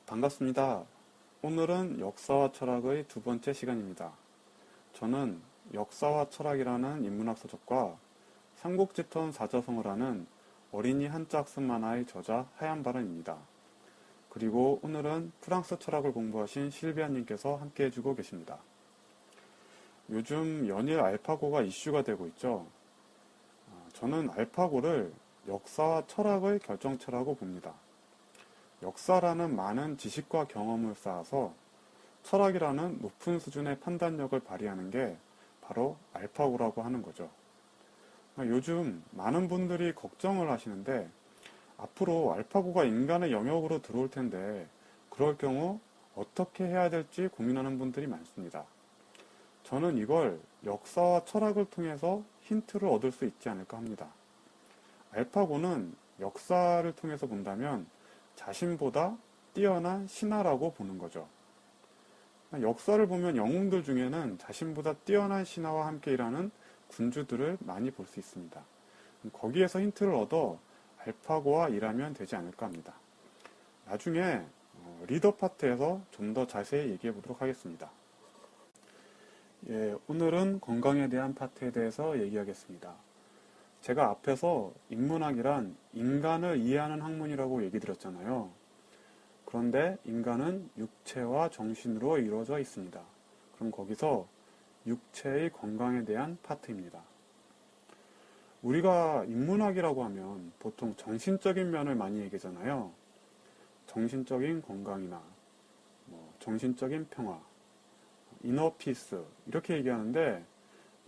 반갑습니다. 오늘은 역사와 철학의 두 번째 시간입니다. 저는 역사와 철학이라는 인문학 서적과 삼국지턴 사자성어를 하는 어린이 한자 학습 만화의 저자 하얀바람입니다. 그리고 오늘은 프랑스 철학을 공부하신 실비아님께서 함께 해주고 계십니다. 요즘 연일 알파고가 이슈가 되고 있죠. 저는 알파고를 역사와 철학의 결정체라고 봅니다. 역사라는 많은 지식과 경험을 쌓아서 철학이라는 높은 수준의 판단력을 발휘하는 게 바로 알파고라고 하는 거죠. 요즘 많은 분들이 걱정을 하시는데 앞으로 알파고가 인간의 영역으로 들어올 텐데 그럴 경우 어떻게 해야 될지 고민하는 분들이 많습니다. 저는 이걸 역사와 철학을 통해서 힌트를 얻을 수 있지 않을까 합니다. 알파고는 역사를 통해서 본다면 자신보다 뛰어난 신하라고 보는 거죠. 역사를 보면 영웅들 중에는 자신보다 뛰어난 신하와 함께 일하는 군주들을 많이 볼 수 있습니다. 거기에서 힌트를 얻어 알파고와 일하면 되지 않을까 합니다. 나중에 리더 파트에서 좀 더 자세히 얘기해 보도록 하겠습니다. 오늘은 건강에 대한 파트에 대해서 얘기하겠습니다. 제가 앞에서 인문학이란 인간을 이해하는 학문이라고 얘기 드렸잖아요. 그런데 인간은 육체와 정신으로 이루어져 있습니다. 그럼 거기서 육체의 건강에 대한 파트입니다. 우리가 인문학이라고 하면 보통 정신적인 면을 많이 얘기하잖아요. 정신적인 건강이나 정신적인 평화, 이너피스 이렇게 얘기하는데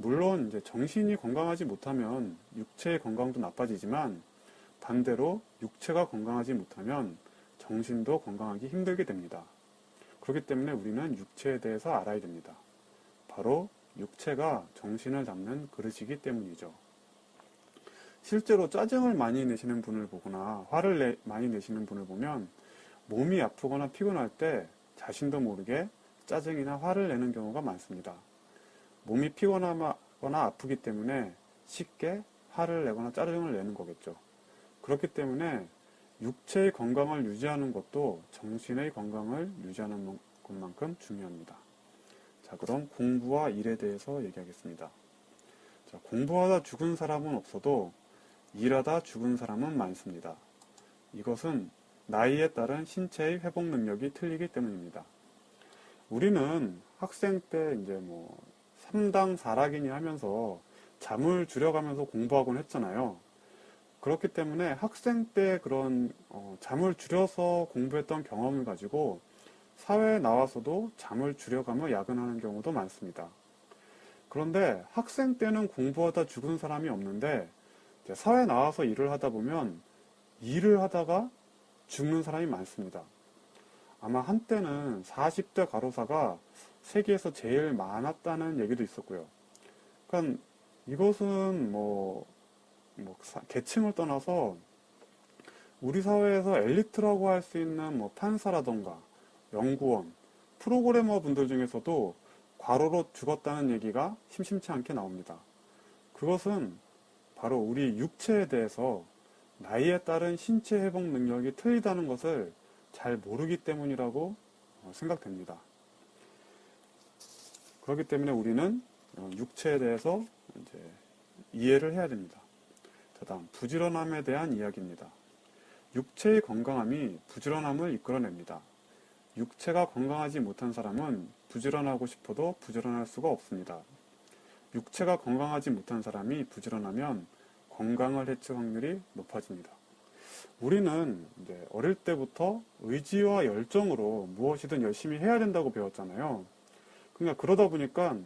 물론 이제 정신이 건강하지 못하면 육체의 건강도 나빠지지만 반대로 육체가 건강하지 못하면 정신도 건강하기 힘들게 됩니다. 그렇기 때문에 우리는 육체에 대해서 알아야 됩니다. 바로 육체가 정신을 담는 그릇이기 때문이죠. 실제로 짜증을 많이 내시는 분을 보거나 화를 많이 내시는 분을 보면 몸이 아프거나 피곤할 때 자신도 모르게 짜증이나 화를 내는 경우가 많습니다. 몸이 피곤하거나 아프기 때문에 쉽게 화를 내거나 짜증을 내는 거겠죠. 그렇기 때문에 육체의 건강을 유지하는 것도 정신의 건강을 유지하는 것만큼 중요합니다. 자, 그럼 공부와 일에 대해서 얘기하겠습니다. 자, 공부하다 죽은 사람은 없어도 일하다 죽은 사람은 많습니다. 이것은 나이에 따른 신체의 회복 능력이 틀리기 때문입니다. 우리는 학생 때 이제 3당 4락이니 하면서 잠을 줄여가면서 공부하곤 했잖아요. 그렇기 때문에 학생 때 그런 잠을 줄여서 공부했던 경험을 가지고 사회에 나와서도 잠을 줄여가며 야근하는 경우도 많습니다. 그런데 학생 때는 공부하다 죽은 사람이 없는데 사회에 나와서 일을 하다 보면 일을 하다가 죽는 사람이 많습니다. 아마 한때는 40대 가로사가 세계에서 제일 많았다는 얘기도 있었고요. 그러니까 이것은 계층을 떠나서 우리 사회에서 엘리트라고 할 수 있는 판사라던가 연구원, 프로그래머 분들 중에서도 과로로 죽었다는 얘기가 심심치 않게 나옵니다. 그것은 바로 우리 육체에 대해서 나이에 따른 신체 회복 능력이 틀리다는 것을 잘 모르기 때문이라고 생각됩니다. 그렇기 때문에 우리는 육체에 대해서 이제 이해를 해야 됩니다. 자, 다음 부지런함에 대한 이야기입니다. 육체의 건강함이 부지런함을 이끌어냅니다. 육체가 건강하지 못한 사람은 부지런하고 싶어도 부지런할 수가 없습니다. 육체가 건강하지 못한 사람이 부지런하면 건강을 해칠 확률이 높아집니다. 우리는 이제 어릴 때부터 의지와 열정으로 무엇이든 열심히 해야 된다고 배웠잖아요. 그러니까 그러다 보니까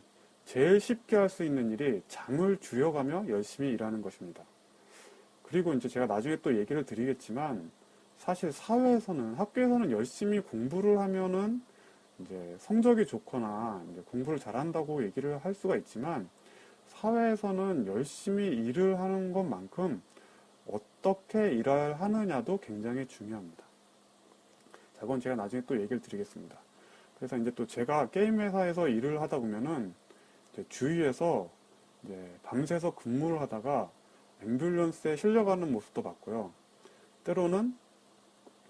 제일 쉽게 할 수 있는 일이 잠을 줄여가며 열심히 일하는 것입니다. 그리고 이제 제가 나중에 또 얘기를 드리겠지만 사실 사회에서는 학교에서는 열심히 공부를 하면은 이제 성적이 좋거나 이제 공부를 잘한다고 얘기를 할 수가 있지만 사회에서는 열심히 일을 하는 것만큼 어떻게 일을 하느냐도 굉장히 중요합니다. 자, 그건 제가 나중에 또 얘기를 드리겠습니다. 그래서 이제 또 제가 게임 회사에서 일을 하다 보면은 이제 주위에서 이제 밤새서 근무를 하다가 앰뷸런스에 실려가는 모습도 봤고요. 때로는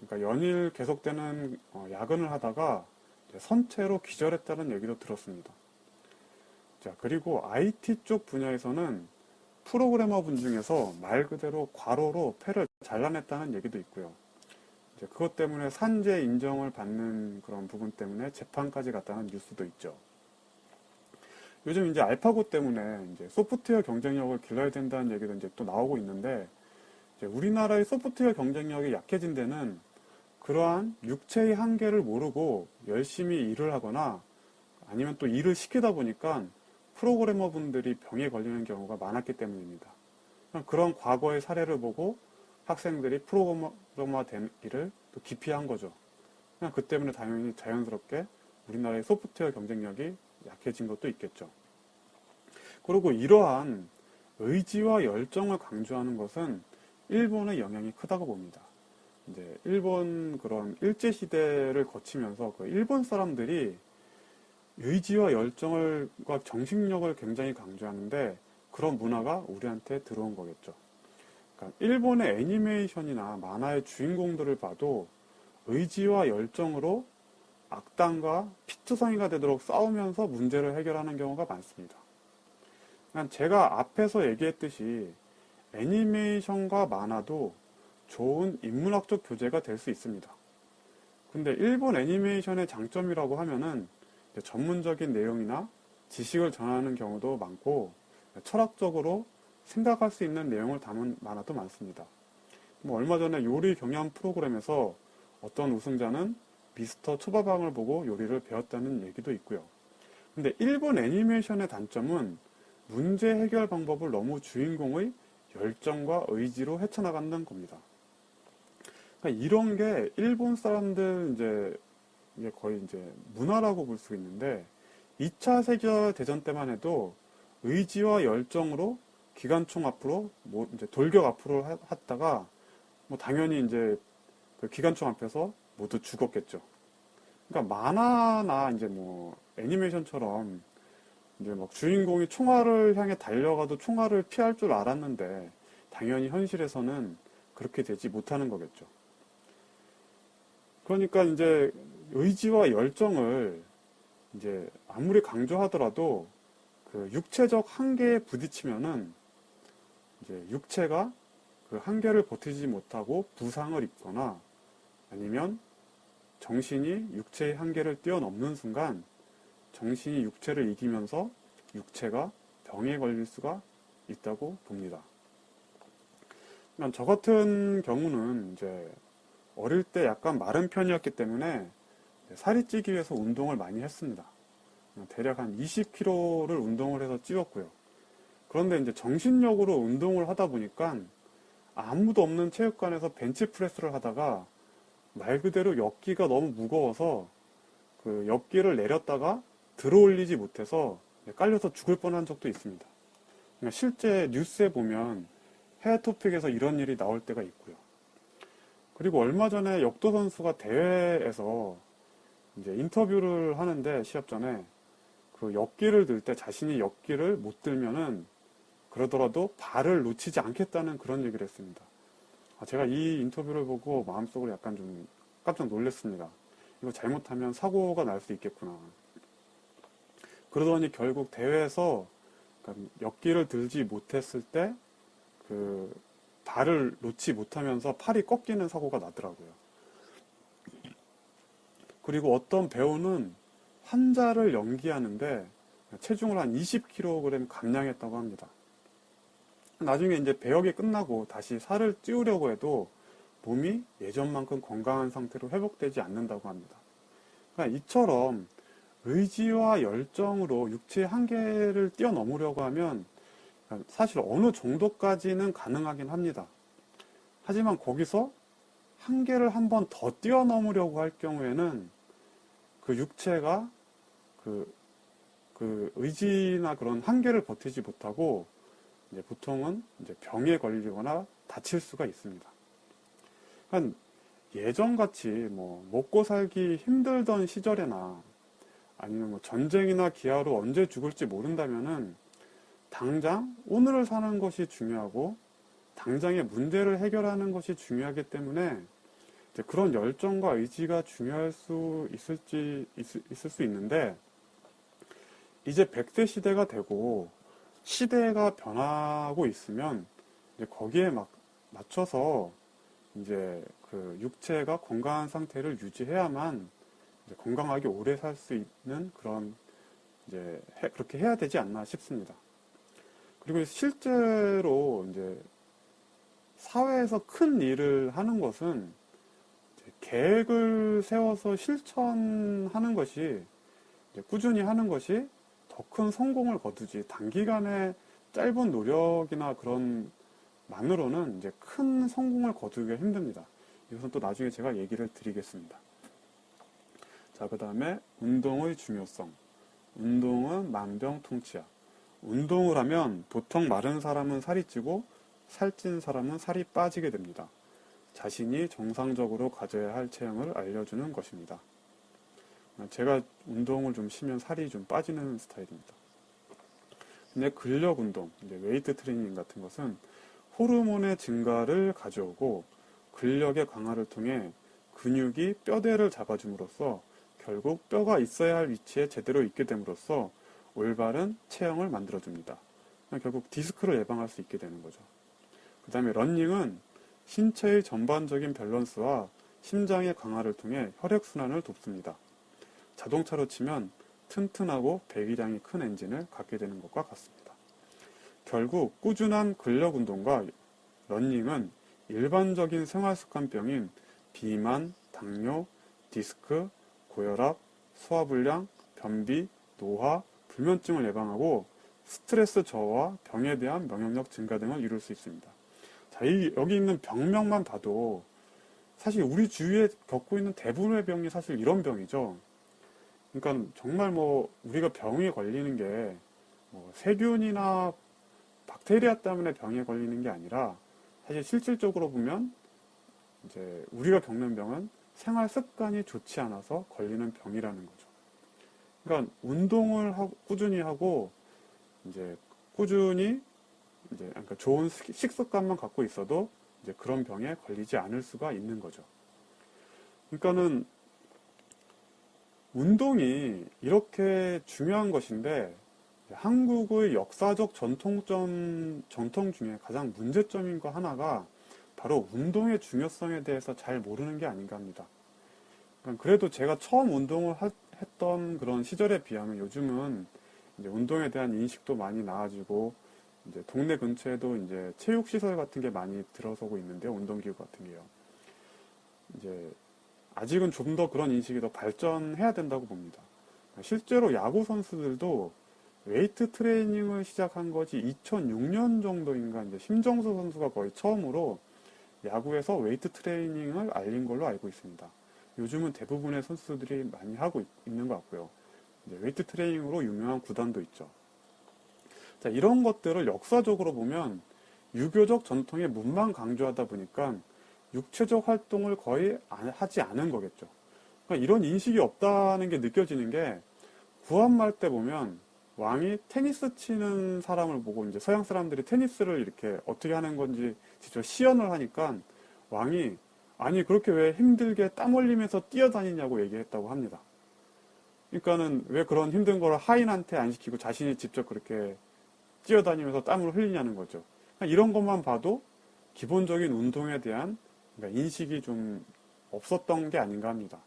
그러니까 연일 계속되는 야근을 하다가 선체로 기절했다는 얘기도 들었습니다. 자, 그리고 IT 쪽 분야에서는 프로그래머 분 중에서 말 그대로 과로로 폐를 잘라냈다는 얘기도 있고요. 이제 그것 때문에 산재 인정을 받는 그런 부분 때문에 재판까지 갔다는 뉴스도 있죠. 요즘 이제 알파고 때문에 이제 소프트웨어 경쟁력을 길러야 된다는 얘기도 이제 또 나오고 있는데, 이제 우리나라의 소프트웨어 경쟁력이 약해진 데는 그러한 육체의 한계를 모르고 열심히 일을 하거나 아니면 또 일을 시키다 보니까 프로그래머 분들이 병에 걸리는 경우가 많았기 때문입니다. 그런 과거의 사례를 보고 학생들이 프로그래머가 되기를 또 기피한 거죠. 그냥 그 때문에 당연히 자연스럽게 우리나라의 소프트웨어 경쟁력이 약해진 것도 있겠죠. 그리고 이러한 의지와 열정을 강조하는 것은 일본의 영향이 크다고 봅니다. 이제 일본 그런 일제시대를 거치면서 그 일본 사람들이 의지와 열정과 정신력을 굉장히 강조하는데 그런 문화가 우리한테 들어온 거겠죠. 그러니까 일본의 애니메이션이나 만화의 주인공들을 봐도 의지와 열정으로 악당과 피투성이가 되도록 싸우면서 문제를 해결하는 경우가 많습니다. 그러니까 제가 앞에서 얘기했듯이 애니메이션과 만화도 좋은 인문학적 교재가 될 수 있습니다. 근데 일본 애니메이션의 장점이라고 하면은 전문적인 내용이나 지식을 전하는 경우도 많고 철학적으로 생각할 수 있는 내용을 담은 만화도 많습니다. 뭐 얼마 전에 요리 경연 프로그램에서 어떤 우승자는 미스터 초밥왕을 보고 요리를 배웠다는 얘기도 있고요. 근데 일본 애니메이션의 단점은 문제 해결 방법을 너무 주인공의 열정과 의지로 헤쳐나간다는 겁니다. 그러니까 이런 게 일본 사람들 이게 거의 이제 문화라고 볼 수 있는데 2차 세계대전 때만 해도 의지와 열정으로 기관총 앞으로 이제 돌격 앞으로 했다가 당연히 이제 그 기관총 앞에서 모두 죽었겠죠. 그러니까 만화나 이제 애니메이션처럼 이제 막 주인공이 총알을 향해 달려가도 총알을 피할 줄 알았는데 당연히 현실에서는 그렇게 되지 못하는 거겠죠. 그러니까 이제 의지와 열정을 이제 아무리 강조하더라도 그 육체적 한계에 부딪히면은 이제 육체가 그 한계를 버티지 못하고 부상을 입거나 아니면 정신이 육체의 한계를 뛰어넘는 순간 정신이 육체를 이기면서 육체가 병에 걸릴 수가 있다고 봅니다. 저 같은 경우는 이제 어릴 때 약간 마른 편이었기 때문에 살이 찌기 위해서 운동을 많이 했습니다. 대략 한 20kg를 운동을 해서 찌웠고요. 그런데 이제 정신력으로 운동을 하다 보니까 아무도 없는 체육관에서 벤치프레스를 하다가 말 그대로 역기가 너무 무거워서 그 역기를 내렸다가 들어올리지 못해서 깔려서 죽을 뻔한 적도 있습니다. 실제 뉴스에 보면 해외 토픽에서 이런 일이 나올 때가 있고요. 그리고 얼마 전에 역도 선수가 대회에서 이제 인터뷰를 하는데 시합 전에 그 역기를 들 때 자신이 역기를 못 들면은 그러더라도 발을 놓치지 않겠다는 그런 얘기를 했습니다. 제가 이 인터뷰를 보고 마음속으로 약간 좀 깜짝 놀랐습니다. 이거 잘못하면 사고가 날 수 있겠구나. 그러더니 결국 대회에서 역기를 들지 못했을 때 그 발을 놓지 못하면서 팔이 꺾이는 사고가 나더라고요. 그리고 어떤 배우는 환자를 연기하는데 체중을 한 20kg 감량했다고 합니다. 나중에 이제 배역이 끝나고 다시 살을 찌우려고 해도 몸이 예전만큼 건강한 상태로 회복되지 않는다고 합니다. 그러니까 이처럼 의지와 열정으로 육체의 한계를 뛰어넘으려고 하면 사실 어느 정도까지는 가능하긴 합니다. 하지만 거기서 한계를 한 번 더 뛰어넘으려고 할 경우에는 그 육체가 그 의지나 그런 한계를 버티지 못하고 이제 보통은 이제 병에 걸리거나 다칠 수가 있습니다. 그러니까 예전같이 먹고 살기 힘들던 시절에나 아니면 전쟁이나 기아로 언제 죽을지 모른다면은 당장 오늘을 사는 것이 중요하고 당장의 문제를 해결하는 것이 중요하기 때문에 이제 그런 열정과 의지가 중요할 수 있을 수 있는데, 이제 100세 시대가 되고 시대가 변하고 있으면 이제 거기에 맞춰서 이제 그 육체가 건강한 상태를 유지해야만 이제 건강하게 오래 살 수 있는 그런 이제 그렇게 해야 되지 않나 싶습니다. 그리고 실제로 이제 사회에서 큰 일을 하는 것은 이제 계획을 세워서 실천하는 것이 이제 꾸준히 하는 것이 더 큰 성공을 거두지, 단기간에 짧은 노력이나 그런 만으로는 이제 큰 성공을 거두기가 힘듭니다. 이것은 또 나중에 제가 얘기를 드리겠습니다. 자, 그 다음에 운동의 중요성. 운동은 만병통치약. 운동을 하면 보통 마른 사람은 살이 찌고 살찐 사람은 살이 빠지게 됩니다. 자신이 정상적으로 가져야 할 체형을 알려주는 것입니다. 제가 운동을 좀 쉬면 살이 좀 빠지는 스타일입니다. 근데 근력 운동, 이제 웨이트 트레이닝 같은 것은 호르몬의 증가를 가져오고 근력의 강화를 통해 근육이 뼈대를 잡아줌으로써 결국 뼈가 있어야 할 위치에 제대로 있게 됨으로써 올바른 체형을 만들어줍니다. 결국 디스크를 예방할 수 있게 되는 거죠. 그 다음에 러닝은 신체의 전반적인 밸런스와 심장의 강화를 통해 혈액순환을 돕습니다. 자동차로 치면 튼튼하고 배기량이 큰 엔진을 갖게 되는 것과 같습니다. 결국 꾸준한 근력 운동과 러닝은 일반적인 생활습관병인 비만, 당뇨, 디스크, 고혈압, 소화불량, 변비, 노화, 불면증을 예방하고 스트레스 저하와 병에 대한 면역력 증가 등을 이룰 수 있습니다. 자, 여기 있는 병명만 봐도 사실 우리 주위에 겪고 있는 대부분의 병이 사실 이런 병이죠. 그러니까 정말 우리가 병에 걸리는 게 세균이나 박테리아 때문에 병에 걸리는 게 아니라 사실 실질적으로 보면 이제 우리가 겪는 병은 생활 습관이 좋지 않아서 걸리는 병이라는 거죠. 그러니까 운동을 꾸준히 하고 이제 꾸준히 이제 그러니까 좋은 식습관만 갖고 있어도 이제 그런 병에 걸리지 않을 수가 있는 거죠. 그러니까는 운동이 이렇게 중요한 것인데 한국의 역사적 전통 중에 가장 문제점인 거 하나가 바로 운동의 중요성에 대해서 잘 모르는 게 아닌가 합니다. 그래도 제가 처음 운동을 했던 그런 시절에 비하면 요즘은 이제 운동에 대한 인식도 많이 나아지고 이제 동네 근처에도 이제 체육시설 같은 게 많이 들어서고 있는데요. 운동기구 같은 게요. 이제 아직은 좀 더 그런 인식이 더 발전해야 된다고 봅니다. 실제로 야구 선수들도 웨이트 트레이닝을 시작한 것이 2006년 정도인가 이제 심정수 선수가 거의 처음으로 야구에서 웨이트 트레이닝을 알린 걸로 알고 있습니다. 요즘은 대부분의 선수들이 많이 하고 있는 것 같고요. 이제 웨이트 트레이닝으로 유명한 구단도 있죠. 자, 이런 것들을 역사적으로 보면 유교적 전통의 문만 강조하다 보니까 육체적 활동을 거의 하지 않은 거겠죠. 그러니까 이런 인식이 없다는 게 느껴지는 게 구한말 때 보면 왕이 테니스 치는 사람을 보고 이제 서양 사람들이 테니스를 이렇게 어떻게 하는 건지 직접 시연을 하니까 왕이 아니 그렇게 왜 힘들게 땀 흘리면서 뛰어다니냐고 얘기했다고 합니다. 그러니까는 왜 그런 힘든 걸 하인한테 안 시키고 자신이 직접 그렇게 뛰어다니면서 땀을 흘리냐는 거죠. 그러니까 이런 것만 봐도 기본적인 운동에 대한 그러니까 인식이 좀 없었던 게 아닌가 합니다.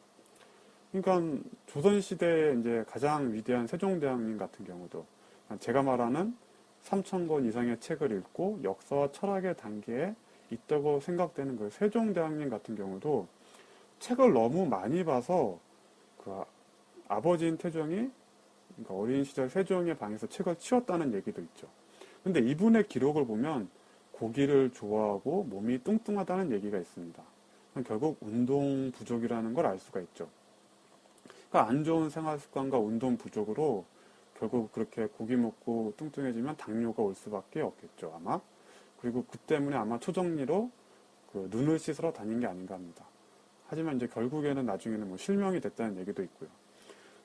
그러니까 조선시대에 이제 가장 위대한 세종대왕님 같은 경우도 제가 말하는 3,000권 이상의 책을 읽고 역사와 철학의 단계에 있다고 생각되는 거예요. 세종대왕님 같은 경우도 책을 너무 많이 봐서 그 아버지인 태종이 그러니까 어린 시절 세종의 방에서 책을 치웠다는 얘기도 있죠. 근데 이분의 기록을 보면 고기를 좋아하고 몸이 뚱뚱하다는 얘기가 있습니다. 결국 운동 부족이라는 걸 알 수가 있죠. 그러니까 안 좋은 생활 습관과 운동 부족으로 결국 그렇게 고기 먹고 뚱뚱해지면 당뇨가 올 수밖에 없겠죠, 아마. 그리고 그 때문에 아마 초정리로 그 눈을 씻으러 다닌 게 아닌가 합니다. 하지만 이제 결국에는 나중에는 실명이 됐다는 얘기도 있고요.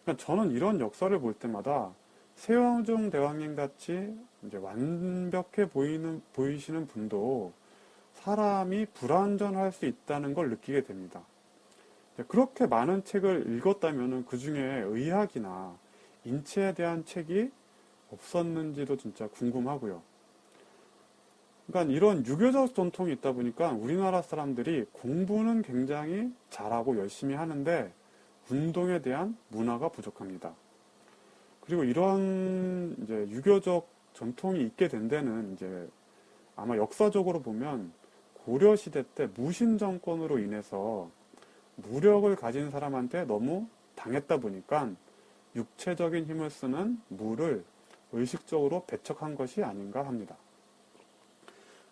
그러니까 저는 이런 역사를 볼 때마다 세종대왕님 같이 이제 완벽해 보이시는 분도 사람이 불완전할 수 있다는 걸 느끼게 됩니다. 그렇게 많은 책을 읽었다면 그 중에 의학이나 인체에 대한 책이 없었는지도 진짜 궁금하고요. 그러니까 이런 유교적 전통이 있다 보니까 우리나라 사람들이 공부는 굉장히 잘하고 열심히 하는데 운동에 대한 문화가 부족합니다. 그리고 이런 이제 유교적 전통이 있게 된 데는 이제 아마 역사적으로 보면 고려 시대 때 무신 정권으로 인해서 무력을 가진 사람한테 너무 당했다 보니까 육체적인 힘을 쓰는 무를 의식적으로 배척한 것이 아닌가 합니다.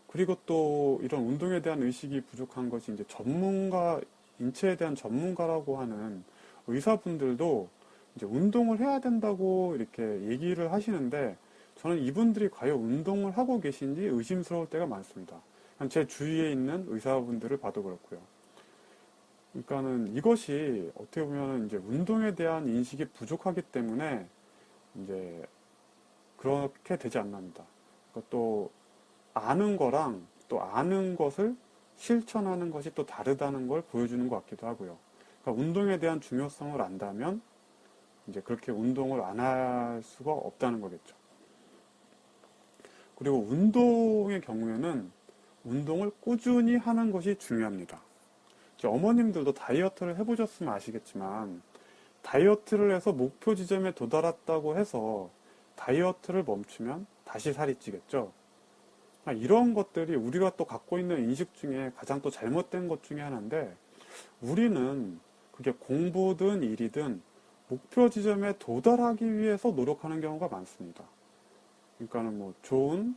그리고 또 이런 운동에 대한 의식이 부족한 것이 이제 전문가, 인체에 대한 전문가라고 하는 의사분들도 이제 운동을 해야 된다고 이렇게 얘기를 하시는데 저는 이분들이 과연 운동을 하고 계신지 의심스러울 때가 많습니다. 제 주위에 있는 의사분들을 봐도 그렇고요. 그러니까는 이것이 어떻게 보면 이제 운동에 대한 인식이 부족하기 때문에 이제 그렇게 되지 않나 합니다. 그러니까 또 아는 거랑 또 아는 것을 실천하는 것이 또 다르다는 걸 보여주는 것 같기도 하고요. 그러니까 운동에 대한 중요성을 안다면 이제 그렇게 운동을 안 할 수가 없다는 거겠죠. 그리고 운동의 경우에는 운동을 꾸준히 하는 것이 중요합니다. 어머님들도 다이어트를 해보셨으면 아시겠지만 다이어트를 해서 목표 지점에 도달했다고 해서 다이어트를 멈추면 다시 살이 찌겠죠. 이런 것들이 우리가 또 갖고 있는 인식 중에 가장 또 잘못된 것 중에 하나인데 우리는 그게 공부든 일이든 목표 지점에 도달하기 위해서 노력하는 경우가 많습니다. 그러니까는 뭐 좋은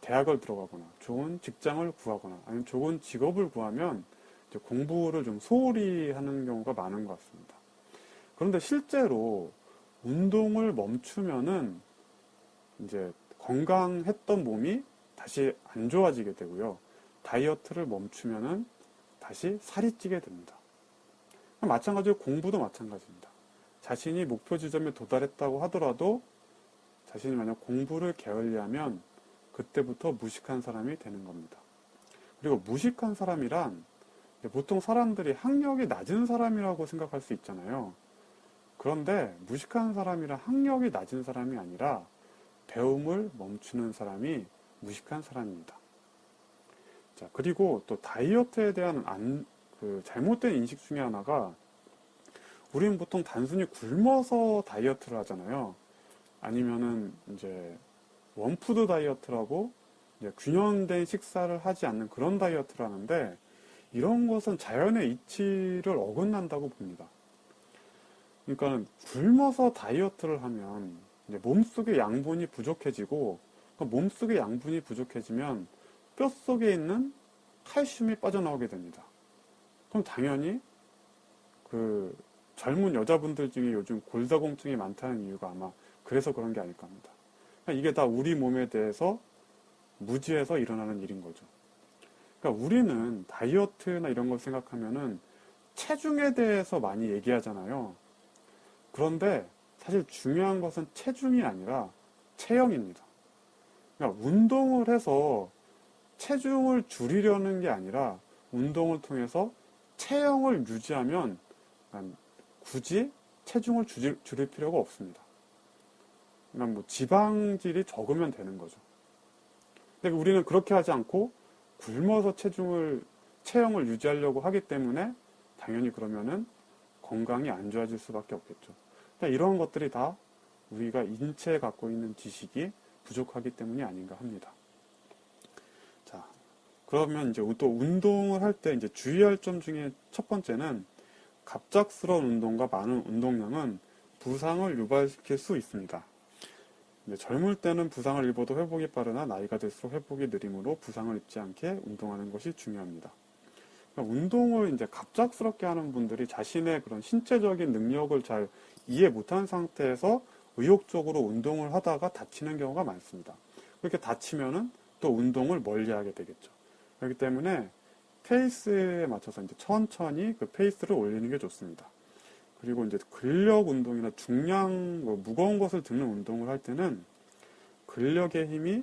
대학을 들어가거나 좋은 직장을 구하거나 아니면 좋은 직업을 구하면 이제 공부를 좀 소홀히 하는 경우가 많은 것 같습니다. 그런데 실제로 운동을 멈추면은 이제 건강했던 몸이 다시 안 좋아지게 되고요. 다이어트를 멈추면은 다시 살이 찌게 됩니다. 마찬가지로 공부도 마찬가지입니다. 자신이 목표 지점에 도달했다고 하더라도 자신이 만약 공부를 게을리하면 그때부터 무식한 사람이 되는 겁니다. 그리고 무식한 사람이란 보통 사람들이 학력이 낮은 사람이라고 생각할 수 있잖아요. 그런데 무식한 사람이란 학력이 낮은 사람이 아니라 배움을 멈추는 사람이 무식한 사람입니다. 자, 그리고 또 다이어트에 대한 잘못된 인식 중에 하나가 우리는 보통 단순히 굶어서 다이어트를 하잖아요. 아니면은 이제 원푸드 다이어트라고 이제 균형된 식사를 하지 않는 그런 다이어트를 하는데 이런 것은 자연의 이치를 어긋난다고 봅니다. 그러니까 굶어서 다이어트를 하면 이제 몸속의 양분이 부족해지고 몸속의 양분이 부족해지면 뼛속에 있는 칼슘이 빠져나오게 됩니다. 그럼 당연히 그 젊은 여자분들 중에 요즘 골다공증이 많다는 이유가 아마 그래서 그런 게 아닐까 합니다. 이게 다 우리 몸에 대해서 무지해서 일어나는 일인 거죠. 그러니까 우리는 다이어트나 이런 걸 생각하면은 체중에 대해서 많이 얘기하잖아요. 그런데 사실 중요한 것은 체중이 아니라 체형입니다. 그러니까 운동을 해서 체중을 줄이려는 게 아니라 운동을 통해서 체형을 유지하면 굳이 체중을 줄일 필요가 없습니다. 그러니까 뭐 지방질이 적으면 되는 거죠. 근데 우리는 그렇게 하지 않고 굶어서 체형을 유지하려고 하기 때문에 당연히 그러면은 건강이 안 좋아질 수밖에 없겠죠. 그러니까 이런 것들이 다 우리가 인체에 갖고 있는 지식이 부족하기 때문이 아닌가 합니다. 자, 그러면 이제 또 운동을 할 때 이제 주의할 점 중에 첫 번째는 갑작스러운 운동과 많은 운동량은 부상을 유발시킬 수 있습니다. 젊을 때는 부상을 입어도 회복이 빠르나 나이가 들수록 회복이 느리므로 부상을 입지 않게 운동하는 것이 중요합니다. 그러니까 운동을 이제 갑작스럽게 하는 분들이 자신의 그런 신체적인 능력을 잘 이해 못한 상태에서 의욕적으로 운동을 하다가 다치는 경우가 많습니다. 그렇게 다치면은 또 운동을 멀리하게 되겠죠. 그렇기 때문에 페이스에 맞춰서 이제 천천히 그 페이스를 올리는 게 좋습니다. 그리고 이제 근력 운동이나 중량, 무거운 것을 드는 운동을 할 때는 근력의 힘이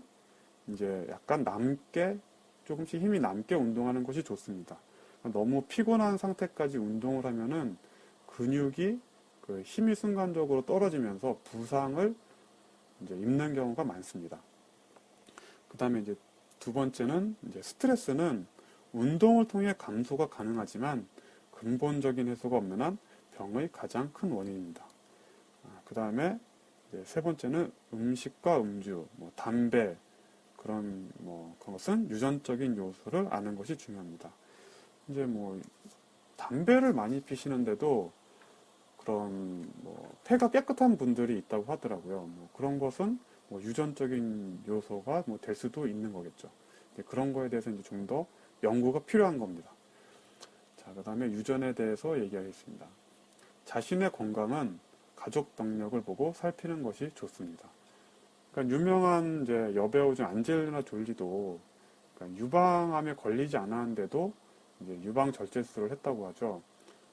이제 약간 남게 조금씩 힘이 남게 운동하는 것이 좋습니다. 너무 피곤한 상태까지 운동을 하면은 근육이 그 힘이 순간적으로 떨어지면서 부상을 이제 입는 경우가 많습니다. 그 다음에 이제 두 번째는 이제 스트레스는 운동을 통해 감소가 가능하지만 근본적인 해소가 없는 한 병의 가장 큰 원인입니다. 그 다음에 세 번째는 음식과 음주, 담배, 그런 것은 유전적인 요소를 아는 것이 중요합니다. 이제 담배를 많이 피시는데도 그런 폐가 깨끗한 분들이 있다고 하더라고요. 그런 것은 유전적인 요소가 될 수도 있는 거겠죠. 그런 거에 대해서 이제 좀 더 연구가 필요한 겁니다. 자, 그 다음에 유전에 대해서 얘기하겠습니다. 자신의 건강은 가족 병력을 보고 살피는 것이 좋습니다. 그러니까 유명한 이제 여배우 중 안젤리나 졸리도 그러니까 유방암에 걸리지 않았는데도 이제 유방 절제술을 했다고 하죠.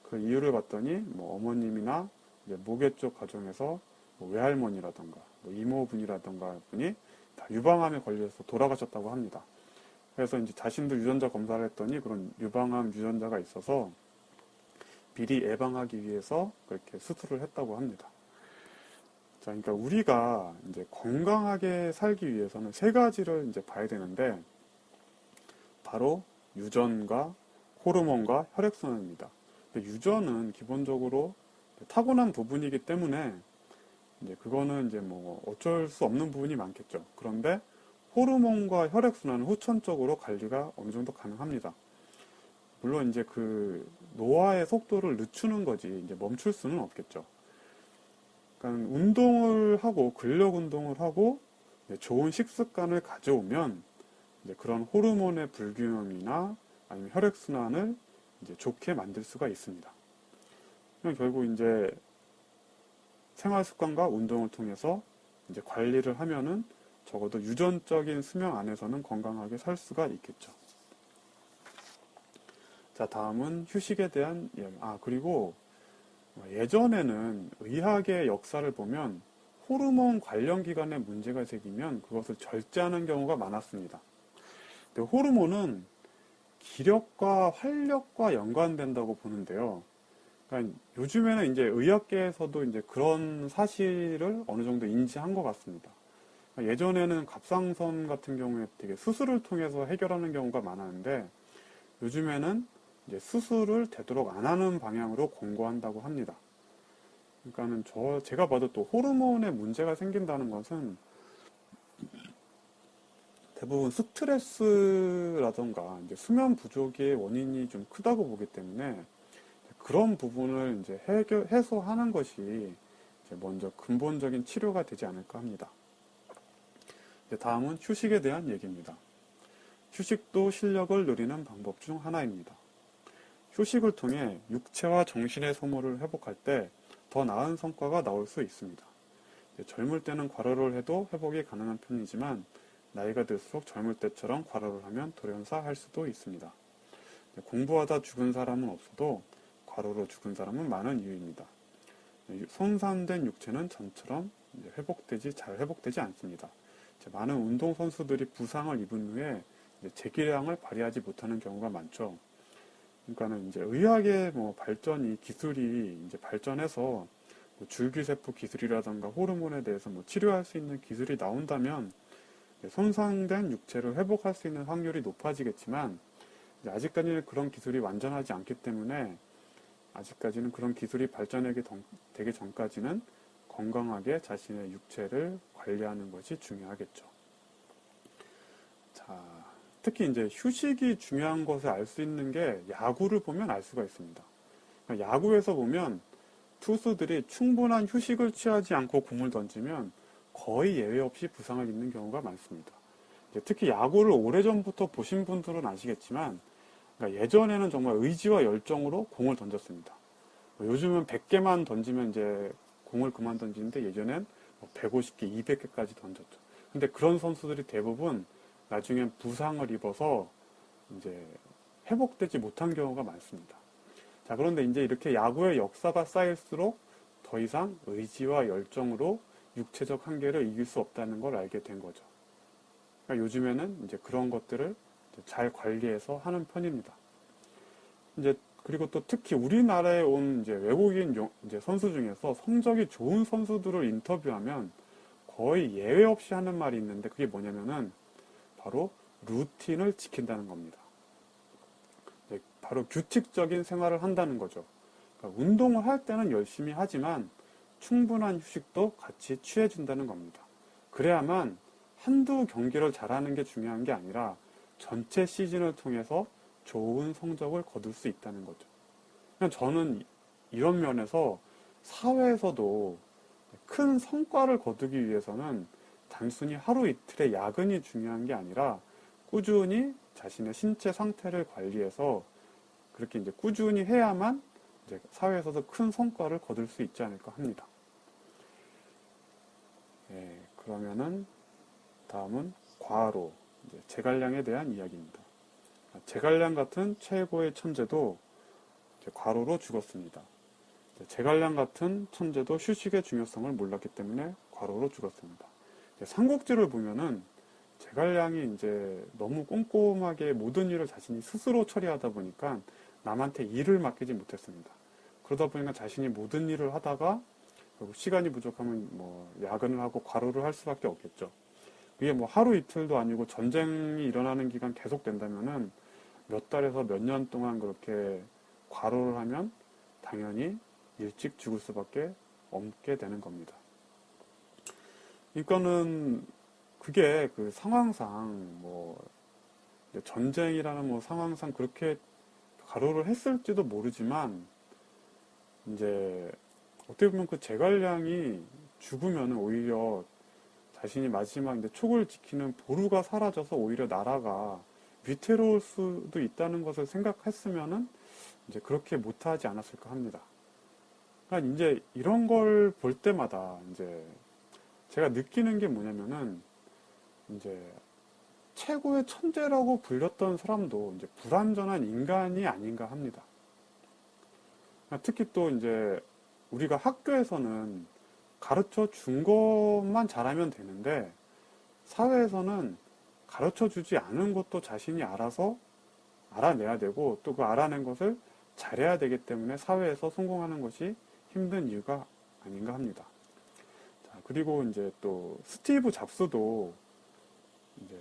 그 이유를 봤더니 어머님이나 이제 모계 쪽 가정에서 외할머니라던가 이모분이라던가 분이 다 유방암에 걸려서 돌아가셨다고 합니다. 그래서 이제 자신도 유전자 검사를 했더니 그런 유방암 유전자가 있어서 미리 예방하기 위해서 그렇게 수술을 했다고 합니다. 자, 그러니까 우리가 이제 건강하게 살기 위해서는 세 가지를 이제 봐야 되는데 바로 유전과 호르몬과 혈액순환입니다. 유전은 기본적으로 타고난 부분이기 때문에 이제 그거는 이제 어쩔 수 없는 부분이 많겠죠. 그런데 호르몬과 혈액순환은 후천적으로 관리가 어느 정도 가능합니다. 물론 이제 그 노화의 속도를 늦추는 거지 이제 멈출 수는 없겠죠. 그러니까 운동을 하고 근력 운동을 하고 좋은 식습관을 가져오면 이제 그런 호르몬의 불균형이나 아니면 혈액순환을 이제 좋게 만들 수가 있습니다. 그럼 결국 이제 생활 습관과 운동을 통해서 이제 관리를 하면은 적어도 유전적인 수명 안에서는 건강하게 살 수가 있겠죠. 자, 다음은 휴식에 대한 이야기. 그리고 예전에는 의학의 역사를 보면 호르몬 관련 기관에 문제가 생기면 그것을 절제하는 경우가 많았습니다. 근데 호르몬은 기력과 활력과 연관된다고 보는데요. 그러니까 요즘에는 이제 의학계에서도 이제 그런 사실을 어느 정도 인지한 것 같습니다. 그러니까 예전에는 갑상선 같은 경우에 되게 수술을 통해서 해결하는 경우가 많았는데 요즘에는 이제 수술을 되도록 안 하는 방향으로 권고한다고 합니다. 그러니까는 제가 봐도 또 호르몬에 문제가 생긴다는 것은 대부분 스트레스라던가 이제 수면 부족의 원인이 좀 크다고 보기 때문에 그런 부분을 이제 해소하는 것이 이제 먼저 근본적인 치료가 되지 않을까 합니다. 이제 다음은 휴식에 대한 얘기입니다. 휴식도 실력을 누리는 방법 중 하나입니다. 휴식을 통해 육체와 정신의 소모를 회복할 때 더 나은 성과가 나올 수 있습니다. 젊을 때는 과로를 해도 회복이 가능한 편이지만 나이가 들수록 젊을 때처럼 과로를 하면 돌연사할 수도 있습니다. 공부하다 죽은 사람은 없어도 과로로 죽은 사람은 많은 이유입니다. 손상된 육체는 전처럼 잘 회복되지 않습니다. 많은 운동선수들이 부상을 입은 후에 재기량을 발휘하지 못하는 경우가 많죠. 그러니까는 이제 의학의 발전이 기술이 이제 발전해서 줄기세포 기술이라든가 호르몬에 대해서 치료할 수 있는 기술이 나온다면 손상된 육체를 회복할 수 있는 확률이 높아지겠지만 아직까지는 그런 기술이 완전하지 않기 때문에 아직까지는 그런 기술이 발전되기 전까지는 건강하게 자신의 육체를 관리하는 것이 중요하겠죠. 자, 특히 이제 휴식이 중요한 것을 알 수 있는 게 야구를 보면 알 수가 있습니다. 그러니까 야구에서 보면 투수들이 충분한 휴식을 취하지 않고 공을 던지면 거의 예외 없이 부상을 입는 경우가 많습니다. 특히 야구를 오래전부터 보신 분들은 아시겠지만 그러니까 예전에는 정말 의지와 열정으로 공을 던졌습니다. 요즘은 100개만 던지면 이제 공을 그만 던지는데 예전엔 150개, 200개까지 던졌죠. 근데 그런 선수들이 대부분 나중엔 부상을 입어서 이제 회복되지 못한 경우가 많습니다. 자, 그런데 이제 이렇게 야구의 역사가 쌓일수록 더 이상 의지와 열정으로 육체적 한계를 이길 수 없다는 걸 알게 된 거죠. 그러니까 요즘에는 이제 그런 것들을 잘 관리해서 하는 편입니다. 이제 그리고 또 특히 우리나라에 온 이제 외국인 이제 선수 중에서 성적이 좋은 선수들을 인터뷰하면 거의 예외 없이 하는 말이 있는데 그게 뭐냐면은 바로 루틴을 지킨다는 겁니다. 바로 규칙적인 생활을 한다는 거죠. 그러니까 운동을 할 때는 열심히 하지만 충분한 휴식도 같이 취해준다는 겁니다. 그래야만 한두 경기를 잘하는 게 중요한 게 아니라 전체 시즌을 통해서 좋은 성적을 거둘 수 있다는 거죠. 그냥 저는 이런 면에서 사회에서도 큰 성과를 거두기 위해서는 단순히 하루 이틀의 야근이 중요한 게 아니라 꾸준히 자신의 신체 상태를 관리해서 그렇게 이제 꾸준히 해야만 이제 사회에서도 큰 성과를 거둘 수 있지 않을까 합니다. 그러면은 다음은 과로, 제갈량에 대한 이야기입니다. 제갈량 같은 최고의 천재도 과로로 죽었습니다. 제갈량 같은 천재도 휴식의 중요성을 몰랐기 때문에 과로로 죽었습니다. 삼국지를 보면은 제갈량이 이제 너무 꼼꼼하게 모든 일을 자신이 스스로 처리하다 보니까 남한테 일을 맡기지 못했습니다. 그러다 보니까 자신이 모든 일을 하다가 결국 시간이 부족하면 뭐 야근을 하고 과로를 할 수밖에 없겠죠. 이게 뭐 하루 이틀도 아니고 전쟁이 일어나는 기간 계속 된다면은 몇 달에서 몇 년 동안 그렇게 과로를 하면 당연히 일찍 죽을 수밖에 없게 되는 겁니다. 그러니까는 그게 그 상황상 뭐 전쟁이라는 뭐 상황상 그렇게 과로를 했을지도 모르지만 이제 어떻게 보면 그 제갈량이 죽으면 오히려 자신이 마지막 이제 촉을 지키는 보루가 사라져서 오히려 나라가 위태로울 수도 있다는 것을 생각했으면은 이제 그렇게 못하지 않았을까 합니다. 그러니까 이제 이런 걸 볼 때마다 이제 제가 느끼는 게 뭐냐면은 이제 최고의 천재라고 불렸던 사람도 이제 불완전한 인간이 아닌가 합니다. 특히 또 이제 우리가 학교에서는 가르쳐 준 것만 잘하면 되는데 사회에서는 가르쳐 주지 않은 것도 자신이 알아서 알아내야 되고 또 그 알아낸 것을 잘해야 되기 때문에 사회에서 성공하는 것이 힘든 이유가 아닌가 합니다. 자, 그리고 이제 또 스티브 잡스도 이제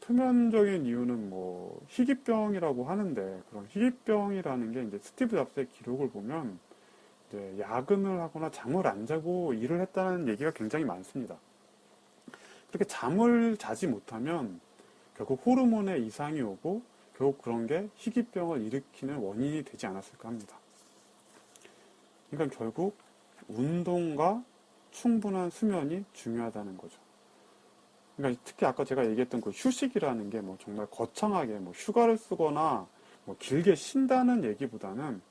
표면적인 이유는 뭐 희귀병이라고 하는데 그런 희귀병이라는 게 이제 스티브 잡스의 기록을 보면 이제 야근을 하거나 잠을 안 자고 일을 했다는 얘기가 굉장히 많습니다. 그렇게 잠을 자지 못하면 결국 호르몬에 이상이 오고 결국 그런 게 희귀병을 일으키는 원인이 되지 않았을까 합니다. 그러니까 결국 운동과 충분한 수면이 중요하다는 거죠. 그러니까 특히 아까 제가 얘기했던 그 휴식이라는 게 뭐 정말 거창하게 뭐 휴가를 쓰거나 뭐 길게 쉰다는 얘기보다는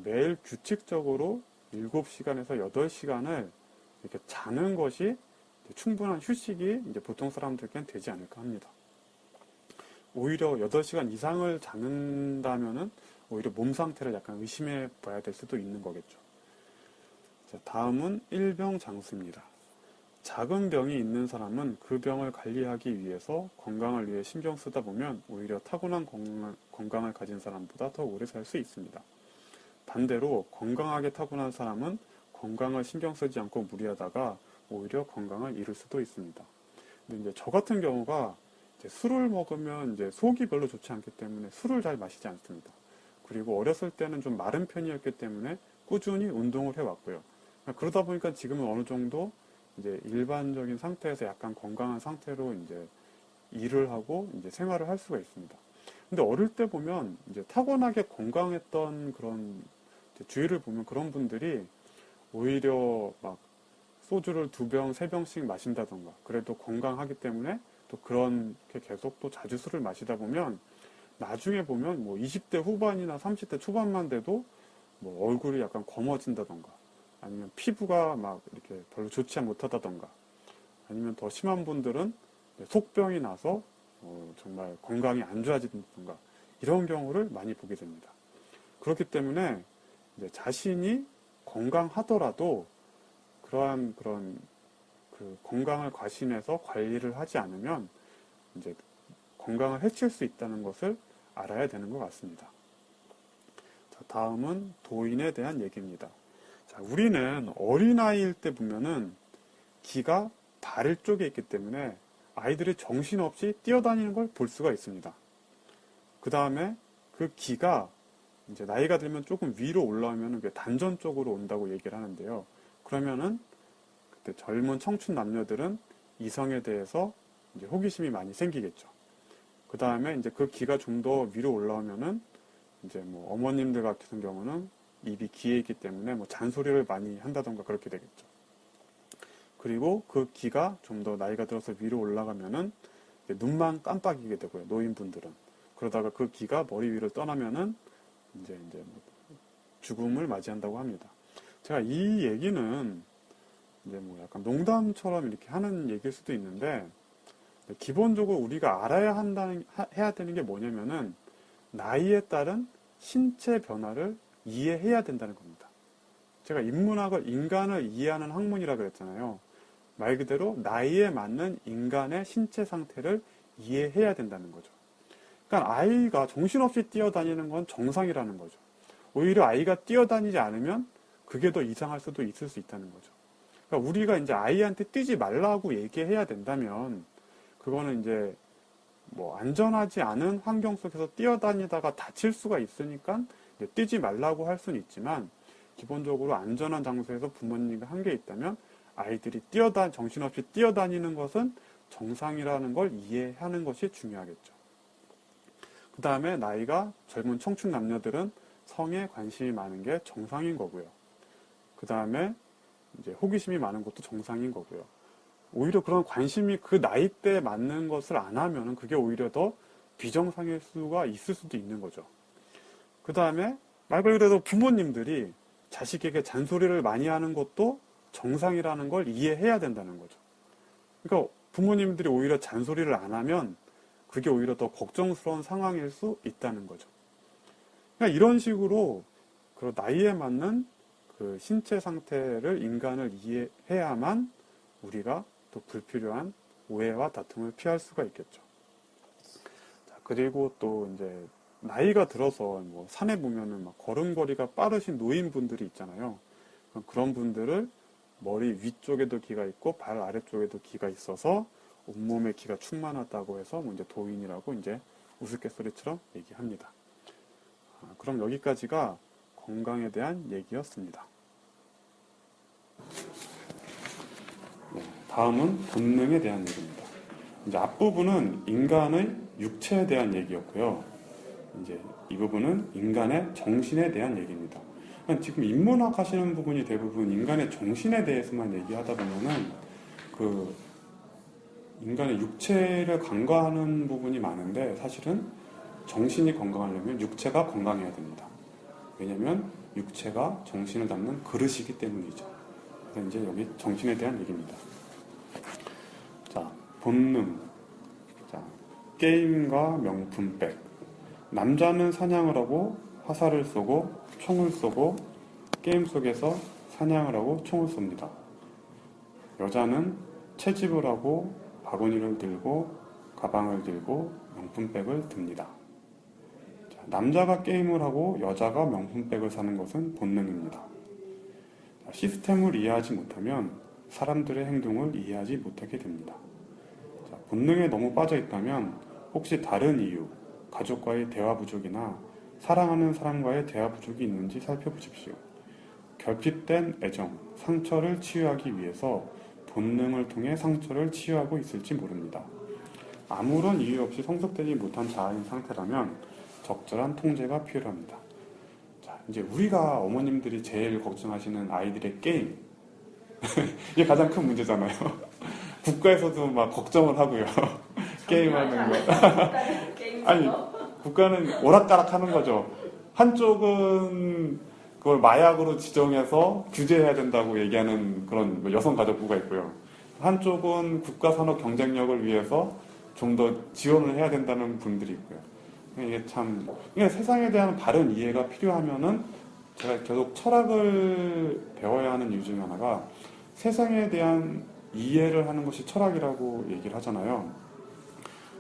매일 규칙적으로 7시간에서 8시간을 이렇게 자는 것이 충분한 휴식이 이제 보통 사람들께는 되지 않을까 합니다. 오히려 8시간 이상을 자는다면은 오히려 몸 상태를 약간 의심해 봐야 될 수도 있는 거겠죠. 자, 다음은 일병장수입니다. 작은 병이 있는 사람은 그 병을 관리하기 위해서 건강을 위해 신경 쓰다 보면 오히려 타고난 건강을 가진 사람보다 더 오래 살 수 있습니다. 반대로 건강하게 타고난 사람은 건강을 신경 쓰지 않고 무리하다가 오히려 건강을 잃을 수도 있습니다. 근데 이제 저 같은 경우가 이제 술을 먹으면 이제 속이 별로 좋지 않기 때문에 술을 잘 마시지 않습니다. 그리고 어렸을 때는 좀 마른 편이었기 때문에 꾸준히 운동을 해왔고요. 그러다 보니까 지금은 어느 정도 이제 일반적인 상태에서 약간 건강한 상태로 이제 일을 하고 이제 생활을 할 수가 있습니다. 근데 어릴 때 보면 이제 타고나게 건강했던 그런 주위를 보면 그런 분들이 오히려 막 소주를 2병, 3병씩 마신다던가 그래도 건강하기 때문에 또 그렇게 계속 또 자주 술을 마시다 보면 나중에 보면 뭐 20대 후반이나 30대 초반만 돼도 뭐 얼굴이 약간 검어진다던가 아니면 피부가 막 이렇게 별로 좋지 못하다던가 아니면 더 심한 분들은 속병이 나서 정말 건강이 안 좋아진다던가 이런 경우를 많이 보게 됩니다. 그렇기 때문에 이제 자신이 건강하더라도 그러한 그런 그 건강을 과신해서 관리를 하지 않으면 이제 건강을 해칠 수 있다는 것을 알아야 되는 것 같습니다. 자, 다음은 도인에 대한 얘기입니다. 자, 우리는 어린아이일 때 보면은 기가 발 쪽에 있기 때문에 아이들이 정신없이 뛰어다니는 걸 볼 수가 있습니다. 그 다음에 그 기가 이제 나이가 들면 조금 위로 올라오면 단전 쪽으로 온다고 얘기를 하는데요. 그러면은 그때 젊은 청춘 남녀들은 이성에 대해서 이제 호기심이 많이 생기겠죠. 그 다음에 이제 그 기가 좀 더 위로 올라오면은 이제 뭐 어머님들 같은 경우는 입이 기에 있기 때문에 뭐 잔소리를 많이 한다던가 그렇게 되겠죠. 그리고 그 기가 좀 더 나이가 들어서 위로 올라가면은 눈만 깜빡이게 되고요. 노인분들은. 그러다가 그 기가 머리 위를 떠나면은 이제 뭐 죽음을 맞이한다고 합니다. 제가 이 얘기는 이제 뭐 약간 농담처럼 이렇게 하는 얘기일 수도 있는데, 기본적으로 우리가 해야 되는 게 뭐냐면은, 나이에 따른 신체 변화를 이해해야 된다는 겁니다. 제가 인문학을 인간을 이해하는 학문이라 그랬잖아요. 말 그대로 나이에 맞는 인간의 신체 상태를 이해해야 된다는 거죠. 그러니까 아이가 정신없이 뛰어다니는 건 정상이라는 거죠. 오히려 아이가 뛰어다니지 않으면 그게 더 이상할 수도 있을 수 있다는 거죠. 그러니까 우리가 이제 아이한테 뛰지 말라고 얘기해야 된다면, 그거는 이제 뭐 안전하지 않은 환경 속에서 뛰어다니다가 다칠 수가 있으니까 뛰지 말라고 할 수는 있지만, 기본적으로 안전한 장소에서 부모님과 함께 있다면 아이들이 정신없이 뛰어다니는 것은 정상이라는 걸 이해하는 것이 중요하겠죠. 그 다음에 나이가 젊은 청춘 남녀들은 성에 관심이 많은 게 정상인 거고요. 그 다음에 이제 호기심이 많은 것도 정상인 거고요. 오히려 그런 관심이 그 나이대에 맞는 것을 안 하면은 그게 오히려 더 비정상일 수가 있을 수도 있는 거죠. 그 다음에 말 그대로 부모님들이 자식에게 잔소리를 많이 하는 것도 정상이라는 걸 이해해야 된다는 거죠. 그러니까 부모님들이 오히려 잔소리를 안 하면 그게 오히려 더 걱정스러운 상황일 수 있다는 거죠. 그러니까 이런 식으로 그 나이에 맞는 그 신체 상태를 인간을 이해해야만 우리가 또 불필요한 오해와 다툼을 피할 수가 있겠죠. 자, 그리고 또 이제 나이가 들어서 뭐 산에 보면은 막 걸음걸이가 빠르신 노인분들이 있잖아요. 그런 분들을 머리 위쪽에도 기가 있고 발 아래쪽에도 기가 있어서 온몸에 기가 충만하다고 해서 뭐 이제 도인이라고 이제 우스갯소리처럼 얘기합니다. 그럼 여기까지가 건강에 대한 얘기였습니다. 네, 다음은 본능에 대한 얘기입니다. 이제 앞부분은 인간의 육체에 대한 얘기였고요. 이제 이 부분은 인간의 정신에 대한 얘기입니다. 지금 인문학 하시는 부분이 대부분 인간의 정신에 대해서만 얘기하다 보면은 그 인간의 육체를 간과하는 부분이 많은데, 사실은 정신이 건강하려면 육체가 건강해야 됩니다. 왜냐하면 육체가 정신을 담는 그릇이기 때문이죠. 그래서 이제 여기 정신에 대한 얘기입니다. 자, 본능. 자, 게임과 명품백. 남자는 사냥을 하고 화살을 쏘고 총을 쏘고 게임 속에서 사냥을 하고 총을 쏩니다. 여자는 채집을 하고 바구니를 들고 가방을 들고 명품백을 듭니다. 자, 남자가 게임을 하고 여자가 명품백을 사는 것은 본능입니다. 자, 시스템을 이해하지 못하면 사람들의 행동을 이해하지 못하게 됩니다. 자, 본능에 너무 빠져 있다면 혹시 다른 이유, 가족과의 대화 부족이나 사랑하는 사람과의 대화 부족이 있는지 살펴보십시오. 결핍된 애정, 상처를 치유하기 위해서 본능을 통해 상처를 치유하고 있을지 모릅니다. 아무런 이유 없이 성숙되지 못한 자아인 상태라면 적절한 통제가 필요합니다. 자, 이제 우리가 어머님들이 제일 걱정하시는 아이들의 게임. 이게 가장 큰 문제잖아요. 국가에서도 막 걱정을 하고요. 게임하는 거. 아니, 국가는 오락가락 하는 거죠. 한쪽은 그걸 마약으로 지정해서 규제해야 된다고 얘기하는 그런 여성가족부가 있고요. 한쪽은 국가 산업 경쟁력을 위해서 좀 더 지원을 해야 된다는 분들이 있고요. 이게 참, 세상에 대한 바른 이해가 필요하면은 제가 계속 철학을 배워야 하는 이유 중에 하나가 세상에 대한 이해를 하는 것이 철학이라고 얘기를 하잖아요.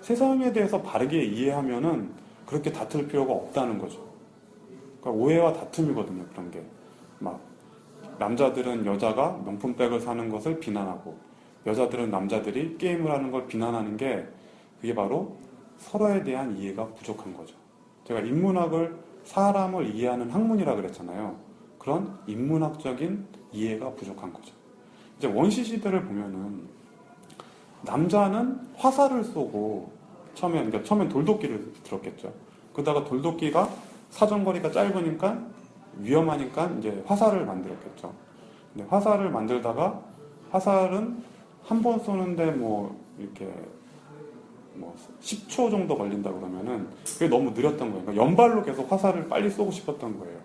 세상에 대해서 바르게 이해하면은 그렇게 다툴 필요가 없다는 거죠. 그러니까 오해와 다툼이거든요, 그런 게. 막 남자들은 여자가 명품백을 사는 것을 비난하고 여자들은 남자들이 게임을 하는 걸 비난하는 게 그게 바로 서로에 대한 이해가 부족한 거죠. 제가 인문학을 사람을 이해하는 학문이라 그랬잖아요. 그런 인문학적인 이해가 부족한 거죠. 이제 원시 시대를 보면은 남자는 화살을 쏘고 처음엔 돌도끼를 들었겠죠. 그러다가 돌도끼가 사정거리가 짧으니까 위험하니까 이제 화살을 만들었겠죠. 근데 화살을 만들다가 화살은 한 번 쏘는데 뭐 이렇게 뭐 10초 정도 걸린다 그러면은 그게 너무 느렸던 거예요. 그러니까 연발로 계속 화살을 빨리 쏘고 싶었던 거예요.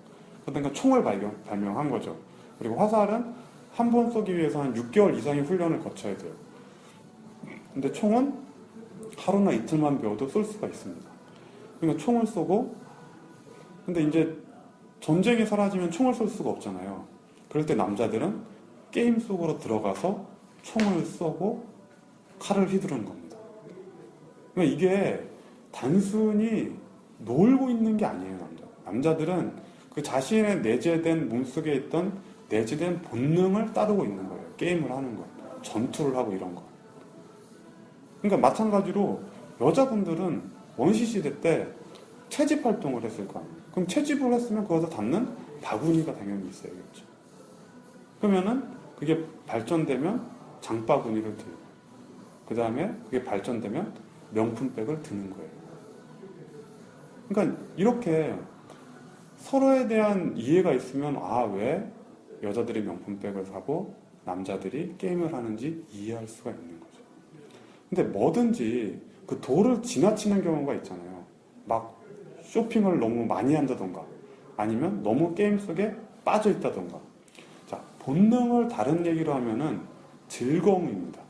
그러니까 총을 발명한 거죠. 그리고 화살은 한 번 쏘기 위해서 한 6개월 이상의 훈련을 거쳐야 돼요. 근데 총은 하루나 이틀만 배워도 쏠 수가 있습니다. 그러니까 총을 쏘고 근데 이제 전쟁이 사라지면 총을 쏠 수가 없잖아요. 그럴 때 남자들은 게임 속으로 들어가서 총을 쏘고 칼을 휘두르는 겁니다. 그러니까 이게 단순히 놀고 있는 게 아니에요, 남자들은 그 자신의 내재된 몸속에 있던 내재된 본능을 따르고 있는 거예요. 게임을 하는 거, 전투를 하고 이런 거. 그러니까 마찬가지로 여자분들은 원시시대 때 채집 활동을 했을 거 아니에요. 그럼 채집을 했으면 거기서 담는 바구니가 당연히 있어야겠죠. 그러면은 그게 발전되면 장바구니를 들고 그 다음에 그게 발전되면 명품백을 드는 거예요. 그러니까 이렇게 서로에 대한 이해가 있으면 왜 여자들이 명품백을 사고 남자들이 게임을 하는지 이해할 수가 있는 거죠. 근데 뭐든지 그 도를 지나치는 경우가 있잖아요. 막 쇼핑을 너무 많이 한다던가 아니면 너무 게임 속에 빠져 있다던가. 자, 본능을 다른 얘기로 하면은 즐거움입니다.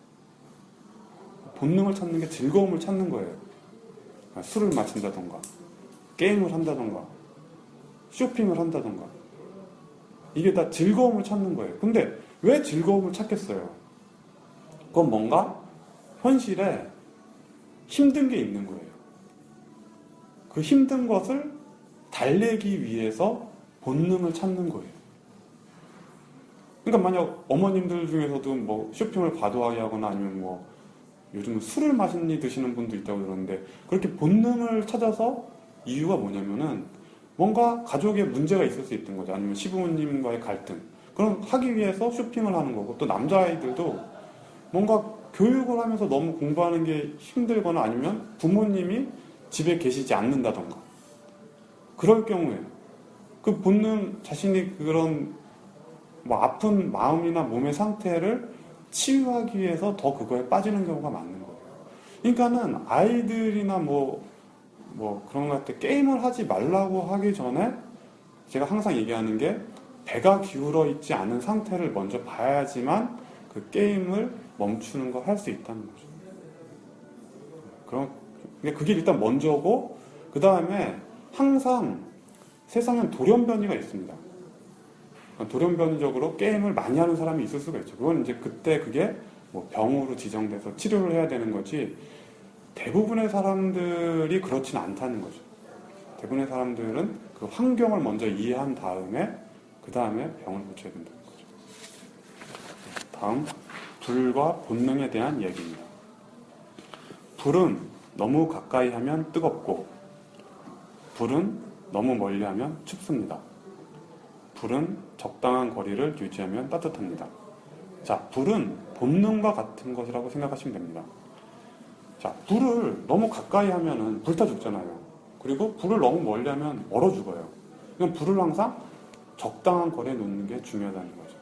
본능을 찾는 게 즐거움을 찾는 거예요. 술을 마신다던가 게임을 한다던가 쇼핑을 한다던가 이게 다 즐거움을 찾는 거예요. 근데 왜 즐거움을 찾겠어요? 그건 뭔가 현실에 힘든 게 있는 거예요. 그 힘든 것을 달래기 위해서 본능을 찾는 거예요. 그러니까 만약 어머님들 중에서도 뭐 쇼핑을 과도하게 하거나 아니면 뭐 요즘은 술을 많이 드시는 분도 있다고 들었는데 그렇게 본능을 찾아서 이유가 뭐냐면은 뭔가 가족에 문제가 있을 수 있던 거죠. 아니면 시부모님과의 갈등. 그럼 하기 위해서 쇼핑을 하는 거고 또 남자아이들도 뭔가 교육을 하면서 너무 공부하는 게 힘들거나 아니면 부모님이 집에 계시지 않는다던가 그럴 경우에 그 본능 자신이 그런 뭐 아픈 마음이나 몸의 상태를 치유하기 위해서 더 그거에 빠지는 경우가 많은 거예요. 그러니까는 아이들이나 뭐 그런 것 같아 게임을 하지 말라고 하기 전에 제가 항상 얘기하는 게 배가 기울어 있지 않은 상태를 먼저 봐야지만 그 게임을 멈추는 걸 할 수 있다는 거죠. 그게 일단 먼저고 그 다음에 항상 세상엔 돌연변이가 있습니다. 돌연변이적으로 게임을 많이 하는 사람이 있을 수가 있죠. 그건 이제 그때 그게 뭐 병으로 지정돼서 치료를 해야 되는 거지 대부분의 사람들이 그렇진 않다는 거죠. 대부분의 사람들은 그 환경을 먼저 이해한 다음에 그 다음에 병을 고쳐야 된다는 거죠. 다음 불과 본능에 대한 얘기입니다. 불은 너무 가까이 하면 뜨겁고 불은 너무 멀리 하면 춥습니다. 불은 적당한 거리를 유지하면 따뜻합니다. 자, 불은 본능과 같은 것이라고 생각하시면 됩니다. 자, 불을 너무 가까이 하면은 불타 죽잖아요. 그리고 불을 너무 멀리 하면 얼어 죽어요. 그럼 불을 항상 적당한 거리에 놓는 게 중요하다는 거죠.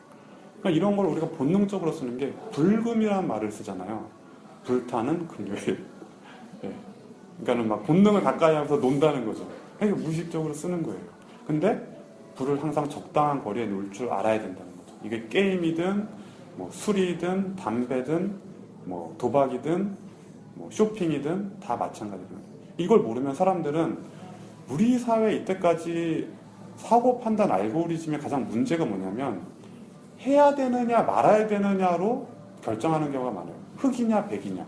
그러니까 이런 걸 우리가 본능적으로 쓰는 게 불금이라는 말을 쓰잖아요. 불타는 금요일. 예. 그러니까는 막 본능을 가까이 하면서 논다는 거죠. 그러니까 무의식적으로 쓰는 거예요. 근데 불을 항상 적당한 거리에 놓을 줄 알아야 된다는 거죠. 이게 게임이든 뭐 술이든 담배든 뭐 도박이든 뭐 쇼핑이든 다 마찬가지입니다. 이걸 모르면 사람들은 우리 사회 이때까지 사고 판단 알고리즘의 가장 문제가 뭐냐면 해야 되느냐 말아야 되느냐로 결정하는 경우가 많아요. 흑이냐 백이냐.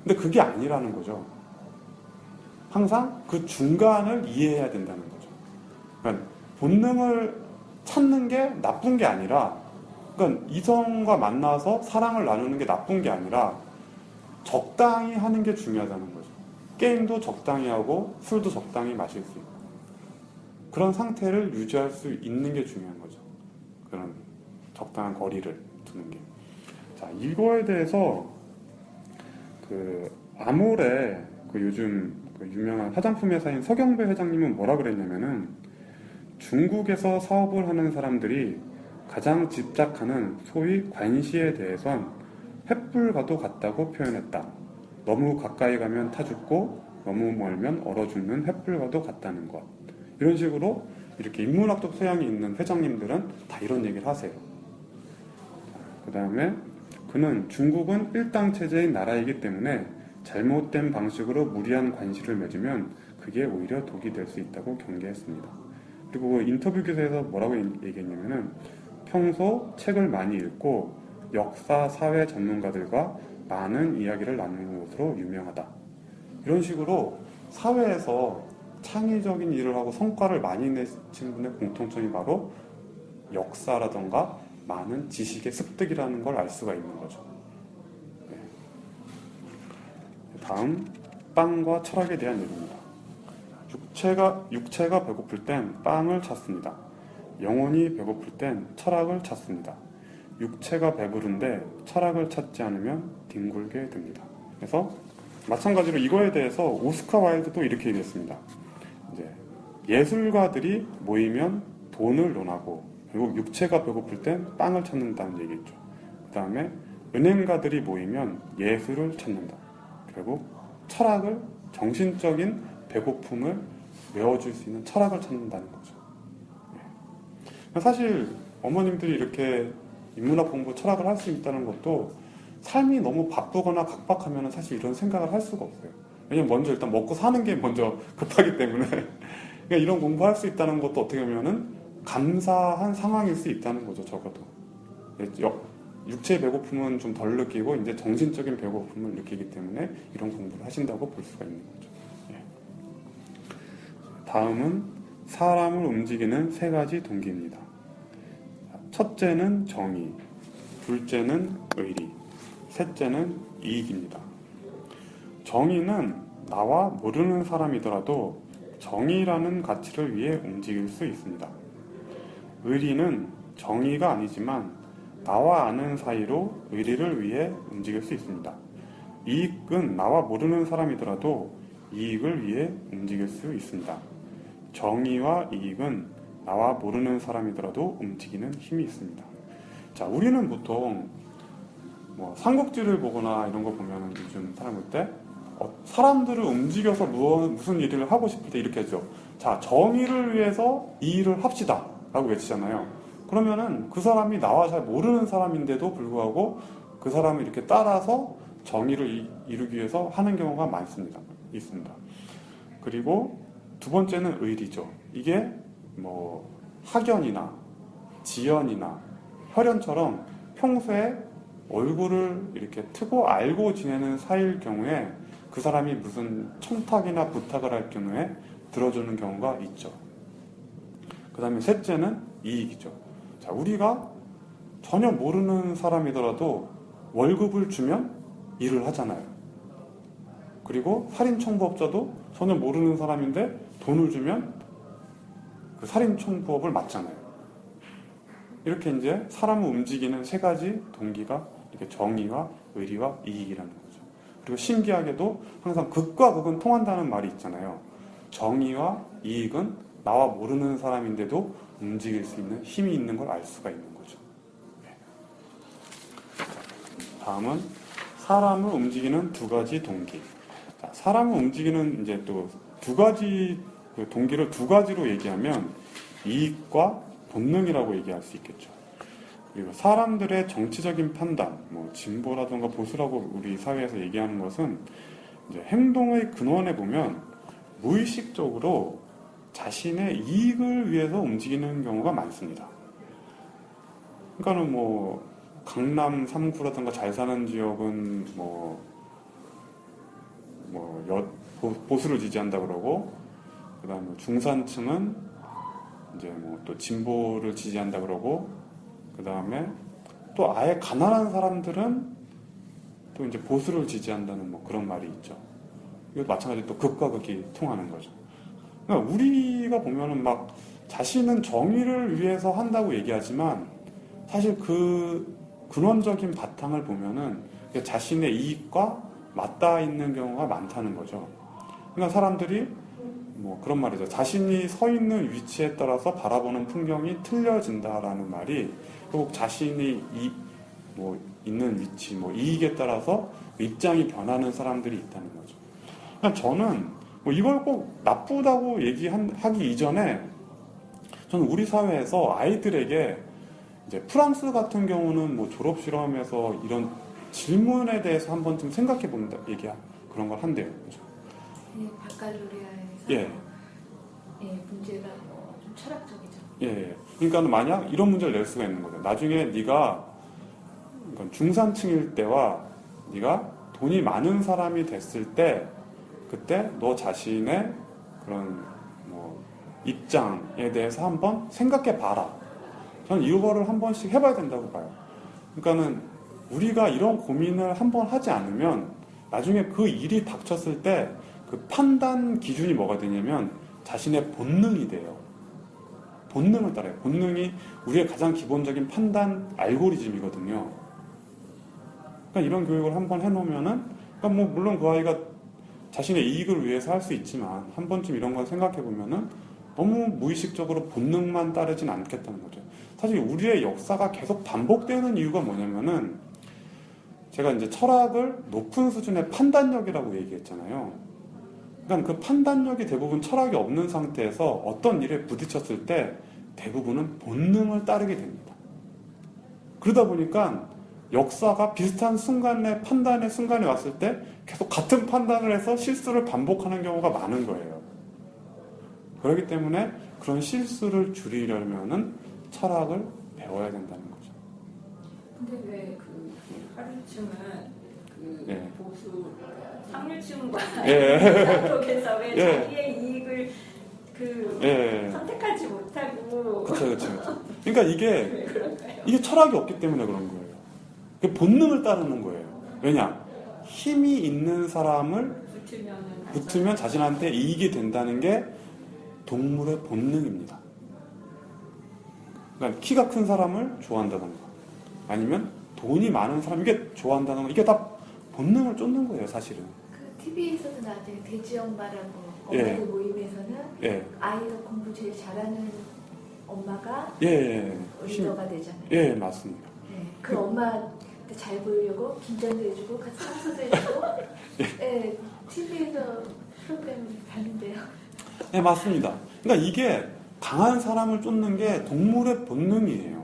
근데 그게 아니라는 거죠. 항상 그 중간을 이해해야 된다는 거죠. 그러니까 본능을 찾는 게 나쁜 게 아니라, 그러니까 이성과 만나서 사랑을 나누는 게 나쁜 게 아니라 적당히 하는 게 중요하다는 거죠. 게임도 적당히 하고 술도 적당히 마실 수 있고 그런 상태를 유지할 수 있는 게 중요한 거죠. 그런 적당한 거리를 두는 게. 자, 이거에 대해서 그 아모레 그 요즘 그 유명한 화장품 회사인 서경배 회장님은 뭐라 그랬냐면은 중국에서 사업을 하는 사람들이 가장 집착하는 소위 관시에 대해선 횃불과도 같다고 표현했다. 너무 가까이 가면 타 죽고 너무 멀면 얼어 죽는 횃불과도 같다는 것. 이런 식으로 이렇게 인문학적 소양이 있는 회장님들은 다 이런 얘기를 하세요. 그 다음에 그는 중국은 일당 체제의 나라이기 때문에 잘못된 방식으로 무리한 관시를 맺으면 그게 오히려 독이 될 수 있다고 경계했습니다. 그리고 인터뷰 기사에서 뭐라고 얘기했냐면은 평소 책을 많이 읽고 역사, 사회 전문가들과 많은 이야기를 나누는 것으로 유명하다. 이런 식으로 사회에서 창의적인 일을 하고 성과를 많이 내신 분의 공통점이 바로 역사라던가 많은 지식의 습득이라는 걸 알 수가 있는 거죠. 네. 다음, 빵과 철학에 대한 얘기입니다. 육체가 배고플 땐 빵을 찾습니다. 영혼이 배고플 땐 철학을 찾습니다. 육체가 배부른데 철학을 찾지 않으면 뒹굴게 됩니다. 그래서 마찬가지로 이거에 대해서 오스카 와일드도 이렇게 얘기했습니다. 이제 예술가들이 모이면 돈을 논하고 결국 육체가 배고플 땐 빵을 찾는다는 얘기겠죠. 그 다음에 은행가들이 모이면 예술을 찾는다. 결국 철학을, 정신적인 배고픔을 메워줄 수 있는 철학을 찾는다는 거죠. 사실 어머님들이 이렇게 인문학 공부, 철학을 할 수 있다는 것도 삶이 너무 바쁘거나 각박하면 사실 이런 생각을 할 수가 없어요. 왜냐면 먼저 일단 먹고 사는 게 먼저 급하기 때문에 그러니까 이런 공부할 수 있다는 것도 어떻게 보면은 감사한 상황일 수 있다는 거죠. 적어도 육체의 배고픔은 좀 덜 느끼고 이제 정신적인 배고픔을 느끼기 때문에 이런 공부를 하신다고 볼 수가 있는 거죠. 다음은 사람을 움직이는 세 가지 동기입니다. 첫째는 정의, 둘째는 의리, 셋째는 이익입니다. 정의는 나와 모르는 사람이더라도 정의라는 가치를 위해 움직일 수 있습니다. 의리는 정의가 아니지만 나와 아는 사이로 의리를 위해 움직일 수 있습니다. 이익은 나와 모르는 사람이더라도 이익을 위해 움직일 수 있습니다. 정의와 이익은 나와 모르는 사람이더라도 움직이는 힘이 있습니다. 자, 우리는 보통 뭐 삼국지를 보거나 이런 거 보면 요즘 사람들 때 사람들을 움직여서 무슨 일을 하고 싶을 때 이렇게 하죠. 자, 정의를 위해서 이 일을 합시다 라고 외치잖아요. 그러면은 그 사람이 나와 잘 모르는 사람인데도 불구하고 그 사람을 이렇게 따라서 정의를 이루기 위해서 하는 경우가 있습니다. 그리고 두 번째는 의리죠. 이게 뭐 학연이나 지연이나 혈연처럼 평소에 얼굴을 이렇게 트고 알고 지내는 사이일 경우에 그 사람이 무슨 청탁이나 부탁을 할 경우에 들어주는 경우가 있죠. 그 다음에 셋째는 이익이죠. 자, 우리가 전혀 모르는 사람이더라도 월급을 주면 일을 하잖아요. 그리고 살인청부업자도 전혀 모르는 사람인데 돈을 주면 그 살인청부업을 맡잖아요. 이렇게 이제 사람을 움직이는 세 가지 동기가 이렇게 정의와 의리와 이익이라는 거죠. 그리고 신기하게도 항상 극과 극은 통한다는 말이 있잖아요. 정의와 이익은 나와 모르는 사람인데도 움직일 수 있는 힘이 있는 걸 알 수가 있는 거죠. 다음은 사람을 움직이는 두 가지 동기. 자, 사람을 움직이는 이제 또 두 가지 그 동기를 두 가지로 얘기하면 이익과 본능이라고 얘기할 수 있겠죠. 그리고 사람들의 정치적인 판단, 뭐 진보라든가 보수라고 우리 사회에서 얘기하는 것은 이제 행동의 근원에 보면 무의식적으로 자신의 이익을 위해서 움직이는 경우가 많습니다. 그러니까는 뭐 강남 3구라든가 잘 사는 지역은 보수를 지지한다 그러고, 그다음에 중산층은 이제 뭐 또 진보를 지지한다 그러고, 그다음에 또 아예 가난한 사람들은 또 이제 보수를 지지한다는 뭐 그런 말이 있죠. 이것도 마찬가지로 또 극과 극이 통하는 거죠. 그러니까 우리가 보면은 막 자신은 정의를 위해서 한다고 얘기하지만 사실 그 근원적인 바탕을 보면은 자신의 이익과 맞닿아 있는 경우가 많다는 거죠. 그러니까 사람들이 뭐 그런 말이죠. 자신이 서 있는 위치에 따라서 바라보는 풍경이 틀려진다라는 말이 결국 자신이 뭐 있는 위치, 뭐 이익에 따라서 입장이 변하는 사람들이 있다는 거죠. 그러니까 저는 뭐 이걸 꼭 나쁘다고 얘기하기 이전에 저는 우리 사회에서 아이들에게 이제 프랑스 같은 경우는 뭐 졸업 실험에서 이런 질문에 대해서 한번 좀 생각해 본다 그런 걸 한대요. 그죠? 네, 바칼로레아에서 예. 문제가 좀 철학적이죠. 예. 그러니까 만약 이런 문제를 낼 수가 있는 거죠. 나중에 네가 그러니까 중산층일 때와 네가 돈이 많은 사람이 됐을 때 그때 너 자신의 그런 뭐 입장에 대해서 한번 생각해 봐라. 저는 이거를 한 번씩 해봐야 된다고 봐요. 그러니까는 우리가 이런 고민을 한번 하지 않으면 나중에 그 일이 닥쳤을 때 그 판단 기준이 뭐가 되냐면 자신의 본능이 돼요. 본능을 따라요. 본능이 우리의 가장 기본적인 판단 알고리즘이거든요. 그러니까 이런 교육을 한번 해놓으면은, 그러니까 뭐 물론 그 아이가 자신의 이익을 위해서 할 수 있지만 한 번쯤 이런 걸 생각해 보면은 너무 무의식적으로 본능만 따르진 않겠다는 거죠. 사실 우리의 역사가 계속 반복되는 이유가 뭐냐면은 제가 이제 철학을 높은 수준의 판단력이라고 얘기했잖아요. 그러니까 그 판단력이 대부분 철학이 없는 상태에서 어떤 일에 부딪혔을 때 대부분은 본능을 따르게 됩니다. 그러다 보니까 역사가 비슷한 순간에 판단의 순간에 왔을 때 계속 같은 판단을 해서 실수를 반복하는 경우가 많은 거예요. 그렇기 때문에 그런 실수를 줄이려면은 철학을 배워야 된다는 거죠. 근데 왜 그 하류층은 그 예. 보수 상류층과 예. 쪽에서 왜 예. 자기의 이익을 그 예. 선택하지 못하고 그렇죠. 그러니까 왜 그럴까요? 이게 철학이 없기 때문에 그런 거예요. 그 본능을 따르는 거예요. 왜냐? 힘이 있는 사람을 붙으면 자신한테 이익이 된다는 게 동물의 본능입니다. 그러니까 키가 큰 사람을 좋아한다던가 아니면 돈이 많은 사람에게 좋아한다던가 이게 다 본능을 쫓는 거예요, 사실은. 그 TV에서도 나중에 돼지 엄마라고 예. 엄마들 모임에서는 예. 아이가 공부 제일 잘하는 엄마가 예. 리더가 되잖아요. 예, 맞습니다. 네, 그 엄마한테 잘 보이려고 긴장도 해주고 같이 청소도 해주고 네, TV에서 프로그램을 봤는데요. 네, 맞습니다. 그러니까 이게 강한 사람을 쫓는 게 동물의 본능이에요.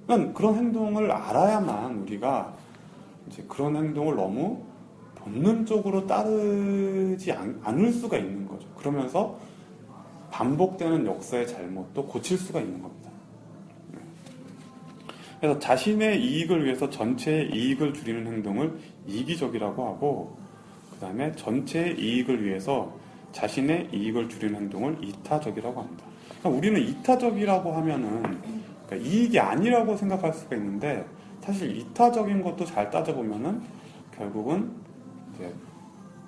그러니까 그런 행동을 알아야만 우리가 이제 그런 행동을 너무 본능적으로 따르지 않을 수가 있는 거죠. 그러면서 반복되는 역사의 잘못도 고칠 수가 있는 겁니다. 그래서 자신의 이익을 위해서 전체의 이익을 줄이는 행동을 이기적이라고 하고, 그 다음에 전체의 이익을 위해서 자신의 이익을 줄이는 행동을 이타적이라고 합니다. 그러니까 우리는 이타적이라고 하면은 그러니까 이익이 아니라고 생각할 수가 있는데 사실 이타적인 것도 잘 따져보면은 결국은 이제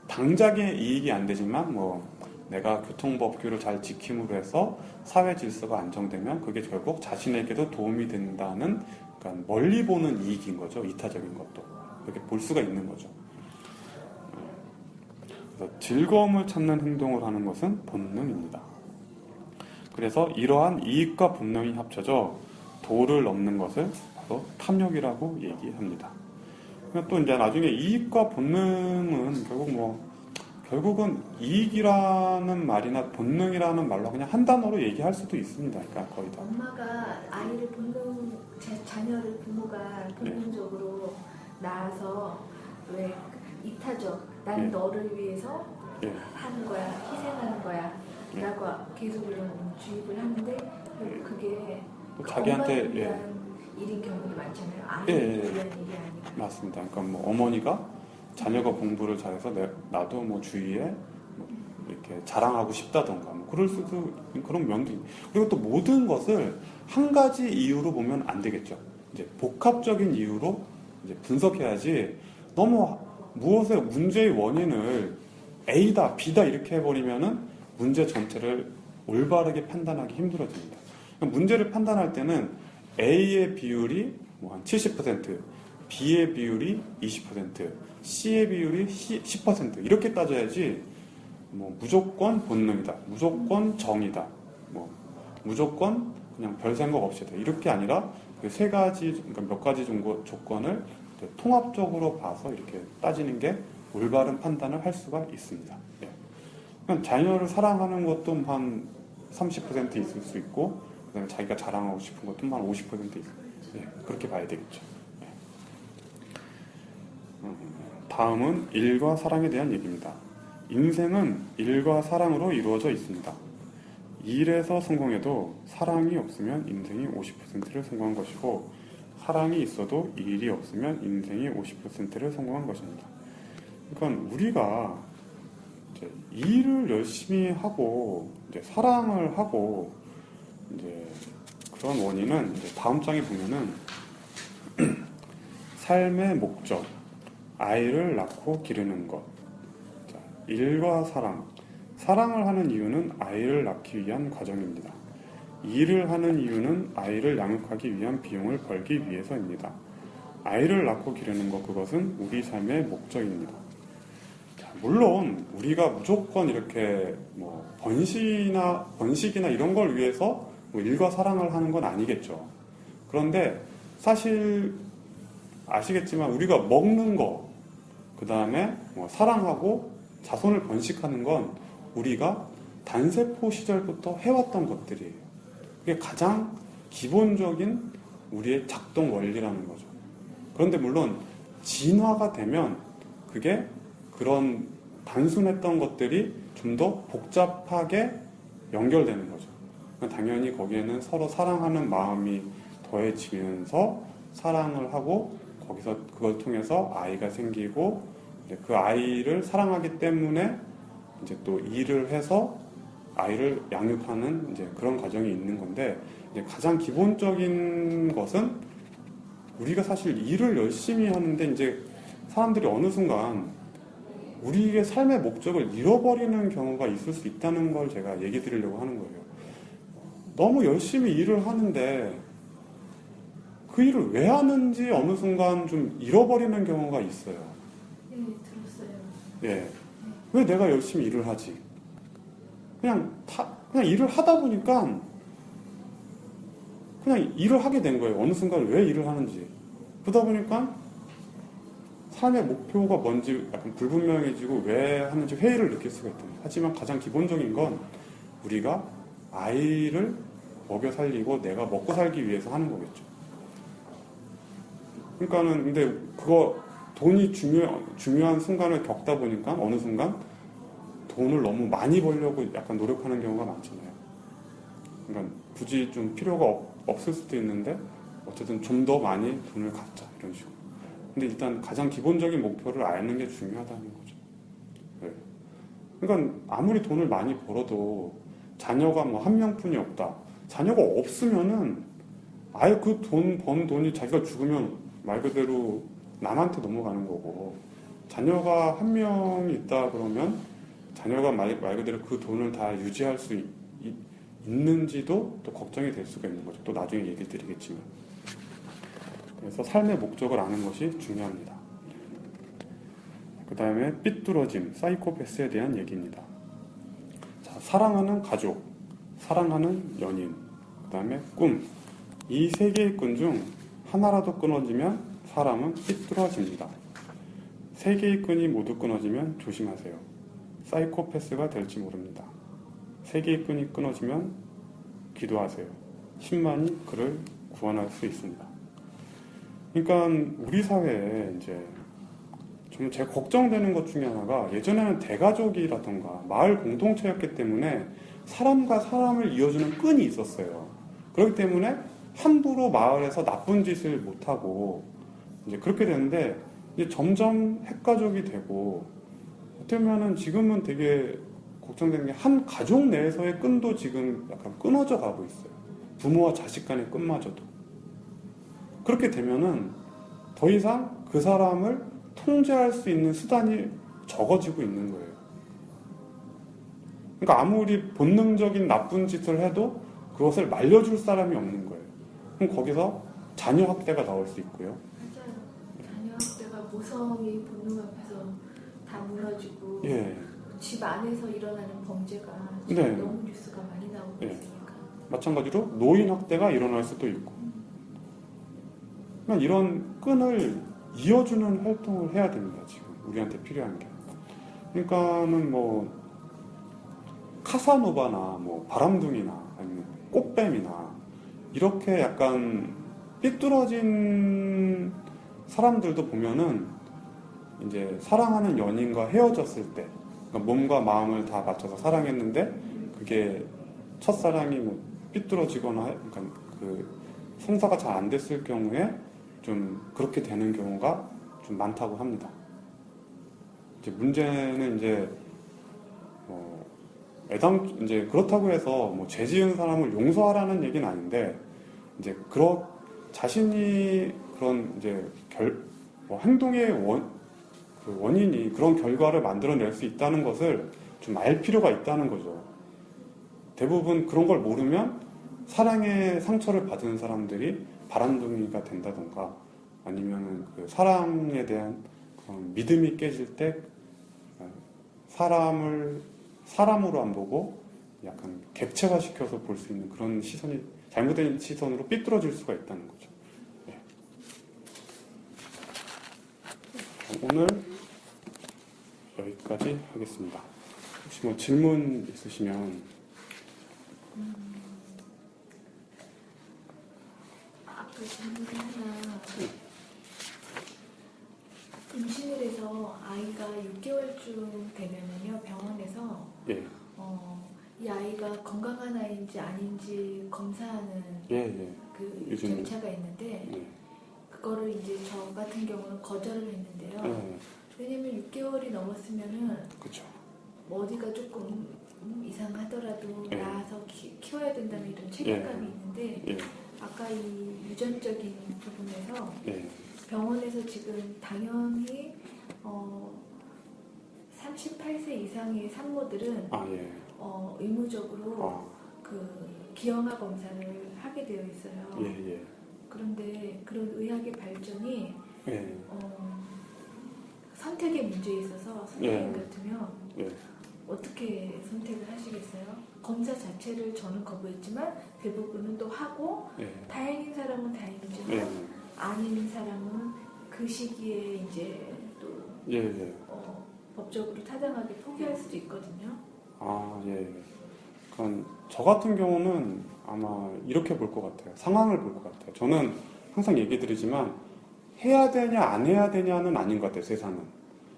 당장의 이익이 안 되지만 뭐 내가 교통법규를 잘 지킴으로 해서 사회 질서가 안정되면 그게 결국 자신에게도 도움이 된다는 그러니까 멀리 보는 이익인 거죠. 이타적인 것도 그렇게 볼 수가 있는 거죠. 그래서 즐거움을 찾는 행동을 하는 것은 본능입니다. 그래서 이러한 이익과 본능이 합쳐져 도를 넘는 것을 바로 탐욕이라고 얘기합니다. 또 이제 나중에 이익과 본능은 결국은 이익이라는 말이나 본능이라는 말로 그냥 한 단어로 얘기할 수도 있습니다. 그러니까 거의 다. 엄마가 아이를 자녀를 부모가 본능적으로 낳아서 왜 이타적 나는 너를 위해서 하는 거야 희생하는 거야 라고 계속 이런 주입을 하는데 그게 자기한테 엄마를 위한 일인 경우도 많잖아요. 아이를 위한 일이 아니라. 맞습니다. 그러니까 뭐 어머니가 자녀가 공부를 잘해서 나도 뭐 주위에 이렇게 자랑하고 싶다던가 뭐 그럴 수도 그런 면도 있고 그리고 또 모든 것을 한 가지 이유로 보면 안 되겠죠. 이제 복합적인 이유로 이제 분석해야지 너무 무엇의 문제의 원인을 A다, B다 이렇게 해버리면은 문제 전체를 올바르게 판단하기 힘들어집니다. 문제를 판단할 때는 A의 비율이 뭐 한 70%, B의 비율이 20%, C의 비율이 10% 이렇게 따져야지 뭐 무조건 본능이다, 무조건 정이다, 뭐 무조건 그냥 별 생각 없이다 이렇게 아니라 그 세 가지, 그러니까 몇 가지 정도 조건을 통합적으로 봐서 이렇게 따지는 게 올바른 판단을 할 수가 있습니다. 예. 그러니까 자녀를 사랑하는 것도 한 30% 있을 수 있고, 그다음에 자기가 자랑하고 싶은 것도 한 50% 있을 수 예, 그렇게 봐야 되겠죠. 예. 다음은 일과 사랑에 대한 얘기입니다. 인생은 일과 사랑으로 이루어져 있습니다. 일에서 성공해도 사랑이 없으면 인생이 50%를 성공한 것이고 사랑이 있어도 일이 없으면 인생이 50%를 성공한 것입니다. 그러니까 우리가 이제 일을 열심히 하고 이제 사랑을 하고 이제 그런 원인은 이제 다음 장에 보면은 삶의 목적, 아이를 낳고 기르는 것, 자, 일과 사랑. 사랑을 하는 이유는 아이를 낳기 위한 과정입니다. 일을 하는 이유는 아이를 양육하기 위한 비용을 벌기 위해서입니다. 아이를 낳고 기르는 것, 그것은 우리 삶의 목적입니다. 자, 물론 우리가 무조건 이렇게 뭐 번식이나 이런 걸 위해서 뭐 일과 사랑을 하는 건 아니겠죠. 그런데 사실 아시겠지만 우리가 먹는 거, 그 다음에 뭐 사랑하고 자손을 번식하는 건 우리가 단세포 시절부터 해왔던 것들이에요. 그게 가장 기본적인 우리의 작동 원리라는 거죠. 그런데 물론 진화가 되면 그게 그런 단순했던 것들이 좀 더 복잡하게 연결되는 거죠. 당연히 거기에는 서로 사랑하는 마음이 더해지면서 사랑을 하고 거기서 그걸 통해서 아이가 생기고 그 아이를 사랑하기 때문에 이제 또 일을 해서 아이를 양육하는 이제 그런 과정이 있는 건데 이제 가장 기본적인 것은 우리가 사실 일을 열심히 하는데 이제 사람들이 어느 순간 우리의 삶의 목적을 잃어버리는 경우가 있을 수 있다는 걸 제가 얘기 드리려고 하는 거예요. 너무 열심히 일을 하는데 그 일을 왜 하는지 어느 순간 좀 잃어버리는 경우가 있어요. 네, 들었어요. 예. 왜 내가 열심히 일을 하지? 그냥 일을 하다 보니까 그냥 일을 하게 된 거예요. 어느 순간 왜 일을 하는지. 그러다 보니까 삶의 목표가 뭔지 약간 불분명해지고 왜 하는지 회의를 느낄 수가 있다. 하지만 가장 기본적인 건 우리가 아이를 먹여 살리고 내가 먹고 살기 위해서 하는 거겠죠. 그러니까는 근데 그거 돈이 중요한 순간을 겪다 보니까 어느 순간 돈을 너무 많이 벌려고 약간 노력하는 경우가 많잖아요. 그러니까 굳이 좀 필요가 없을 수도 있는데 어쨌든 좀 더 많이 돈을 갖자 이런 식으로. 근데 일단 가장 기본적인 목표를 아는 게 중요하다는 거죠. 네. 그러니까 아무리 돈을 많이 벌어도 자녀가 뭐 한 명뿐이 없다. 자녀가 없으면은 아예 그 번 돈이 자기가 죽으면 말 그대로 남한테 넘어가는 거고, 자녀가 한 명이 있다 그러면 자녀가 말 그대로 그 돈을 다 유지할 수 있는지도 또 걱정이 될 수가 있는 거죠. 또 나중에 얘기 드리겠지만. 그래서 삶의 목적을 아는 것이 중요합니다. 그 다음에 삐뚤어짐, 사이코패스에 대한 얘기입니다. 자, 사랑하는 가족, 사랑하는 연인, 그 다음에 꿈. 이 세 개의 끈 중 하나라도 끊어지면 사람은 삐뚤어집니다. 세 개의 끈이 모두 끊어지면 조심하세요. 사이코패스가 될지 모릅니다. 세 개의 끈이 끊어지면 기도하세요. 10만이 그를 구원할 수 있습니다. 그러니까 우리 사회에 이제 좀 제가 걱정되는 것 중에 하나가, 예전에는 대가족이라던가 마을 공동체였기 때문에 사람과 사람을 이어주는 끈이 있었어요. 그렇기 때문에 함부로 마을에서 나쁜 짓을 못하고 이제 그렇게 되는데, 이제 점점 핵가족이 되고 어떻게 보면은 지금은 되게 걱정되는 게 한 가족 내에서의 끈도 지금 약간 끊어져 가고 있어요. 부모와 자식 간의 끈마저도. 그렇게 되면은 더 이상 그 사람을 통제할 수 있는 수단이 적어지고 있는 거예요. 그러니까 아무리 본능적인 나쁜 짓을 해도 그것을 말려줄 사람이 없는 거예요. 그럼 거기서 자녀 학대가 나올 수 있고요. 맞아요. 자녀 학대가 모성이 본능 앞에서 다 무너지고 예. 집 안에서 일어나는 범죄가 네. 지금 너무 뉴스가 많이 나오고 네. 있으니까. 마찬가지로 노인 학대가 일어날 수도 있고. 그러니까 이런 끈을 이어주는 활동을 해야 됩니다. 지금 우리한테 필요한 게. 그러니까는 뭐 카사노바나 뭐 바람둥이나 아니면 꽃뱀이나 이렇게 약간 삐뚤어진 사람들도 보면은 이제 사랑하는 연인과 헤어졌을 때, 그러니까 몸과 마음을 다 맞춰서 사랑했는데 그게 첫사랑이 뭐 삐뚤어지거나, 그러니까 그 성사가 잘 안 됐을 경우에 좀 그렇게 되는 경우가 좀 많다고 합니다. 이제 문제는 이제 이제 그렇다고 해서 뭐 죄 지은 사람을 용서하라는 얘기는 아닌데, 이제 자신이 그런 이제 행동의 원인이 그런 결과를 만들어낼 수 있다는 것을 좀 알 필요가 있다는 거죠. 대부분 그런 걸 모르면 사랑의 상처를 받은 사람들이 바람둥이가 된다던가, 아니면 그 사랑에 대한 그런 믿음이 깨질 때 사람으로 안 보고 약간 객체화시켜서 볼 수 있는 그런 시선이 잘못된 시선으로 삐뚤어질 수가 있다는 거죠. 네. 오늘 여기까지 하겠습니다. 혹시 뭐 질문 있으시면. 그 질문 하나. 임신을 해서 아이가 6개월쯤 되면은요, 병원에서 예. 이 아이가 건강한 아이인지 아닌지 검사하는 예. 그 요즘- 절차가 있는데, 네. 그거를 이제 저 같은 경우는 거절을 했는데요. 네. 왜냐면 6개월이 넘었으면은 그렇죠. 뭐 어디가 조금 이상하더라도 예. 낳아서 키워야 된다는 이런 책임감이 있는데, 예. 아까 이 유전적인 부분에서 예. 병원에서 지금 당연히 38세 이상의 산모들은 아, 예. 의무적으로 아, 그 기형아 검사를 하게 되어 있어요. 예. 그런데 그런 의학의 발전이 예. 선택의 문제에 있어서 선생님 예. 같으면 예. 어떻게 선택을 하시겠어요? 검사 자체를 저는 거부했지만 대부분은 또 하고, 예. 다행인 사람은 다행이지만 예. 아닌 사람은 그 시기에 이제 또 예. 법적으로 타당하게 포기할 수도 있거든요. 아, 예. 그럼 저 같은 경우는 아마 이렇게 볼 것 같아요. 상황을 볼 것 같아요. 저는 항상 얘기 드리지만 해야 되냐 안 해야 되냐는 아닌 것 같아요. 세상은.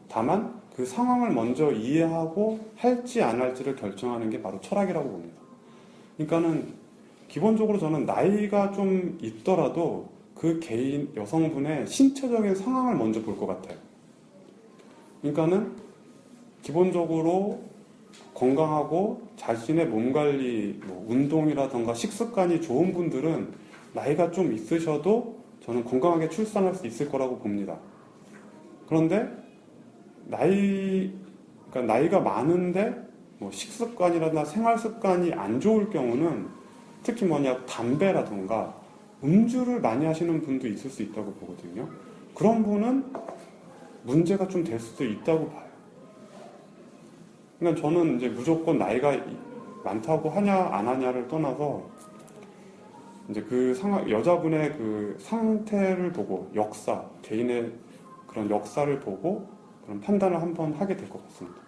다만 그 상황을 먼저 이해하고 할지 안 할지를 결정하는 게 바로 철학이라고 봅니다. 그러니까는 기본적으로 저는 나이가 좀 있더라도 그 개인 여성분의 신체적인 상황을 먼저 볼 것 같아요. 그러니까는 기본적으로 건강하고 자신의 몸 관리, 뭐 운동이라던가 식습관이 좋은 분들은 나이가 좀 있으셔도 저는 건강하게 출산할 수 있을 거라고 봅니다. 그런데 그러니까 나이가 많은데 뭐 식습관이라든가 생활 습관이 안 좋을 경우는 특히 담배라든가 음주를 많이 하시는 분도 있을 수 있다고 보거든요. 그런 분은 문제가 좀 될 수도 있다고 봐요. 그러니까 저는 이제 무조건 나이가 많다고 하냐 안 하냐를 떠나서 이제 그 여자분의 그 상태를 보고 개인의 그런 역사를 보고 그런 판단을 한번 하게 될 것 같습니다.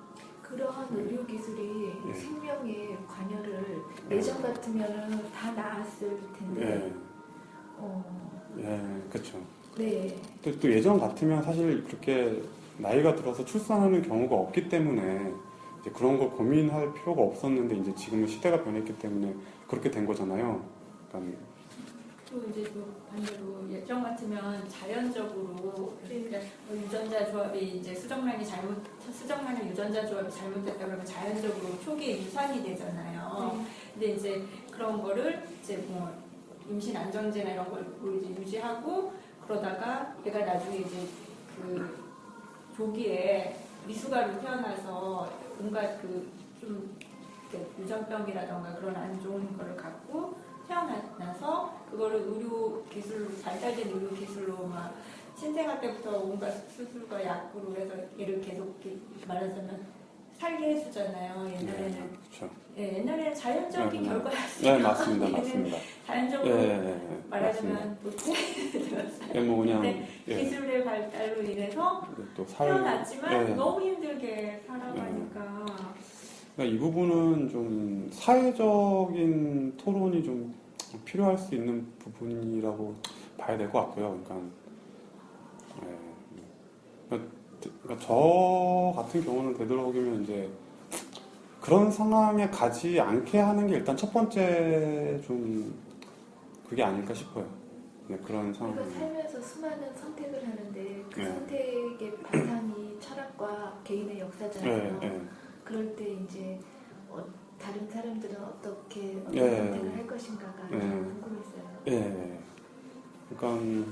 그러한 의료 기술이 예. 생명에 관여를 예전 같으면은 다 나았을 텐데. 그렇죠. 네. 또 예전 같으면 사실 그렇게 나이가 들어서 출산하는 경우가 없기 때문에 이제 그런 걸 고민할 필요가 없었는데 이제 지금은 시대가 변했기 때문에 그렇게 된 거잖아요. 그러니까 또 이제 또 반대로 예전 같으면 자연적으로 그러니까 유전자 조합이 이제 수정란이 잘못해서 수정란의 유전자 조합이 잘못됐다 그러면 자연적으로 초기에 유산이 되잖아요. 근데 이제 그런 거를 이제 뭐 임신 안정제나 이런 걸 이제 유지하고 그러다가 얘가 나중에 이제 그 조기에 미숙아로 태어나서 온갖 그좀 유전병이라던가 그런 안 좋은 거를 갖고 태어나서 그거를 의료 기술로 발달된 의료 기술로 막 신생아 때부터 온갖 수술과 약으로 해서 얘를 계속 이렇게 말하자면 살게 해주잖아요. 옛날에는 그렇죠. 예, 옛날에는 자연적인 네, 결과였어요. 네, 맞습니다. 맞습니다. 자연적으로 예, 말하자면 도태되었어요. 예, 뭐 그냥 근데 예, 기술의 발달로 인해서 또 살, 태어났지만 예. 너무 힘들게 살아가니까 그러니까 이 부분은 좀 사회적인 토론이 좀 필요할 수 있는 부분이라고 봐야 될 것 같고요. 그러니까 저 같은 경우는 되도록이면 이제 그런 상황에 가지 않게 하는 게 일단 첫 번째 좀 그게 아닐까 싶어요. 네, 그런 상황. 우리가 살면서 수많은 선택을 하는데 그 네. 선택의 바탕이 철학과 개인의 네, 역사잖아요. 네, 그럴 때 이제 다른 사람들은 어떻게 어떤 네. 선택을 할 것인가가 네. 좀 궁금했어요. 예. 그러니까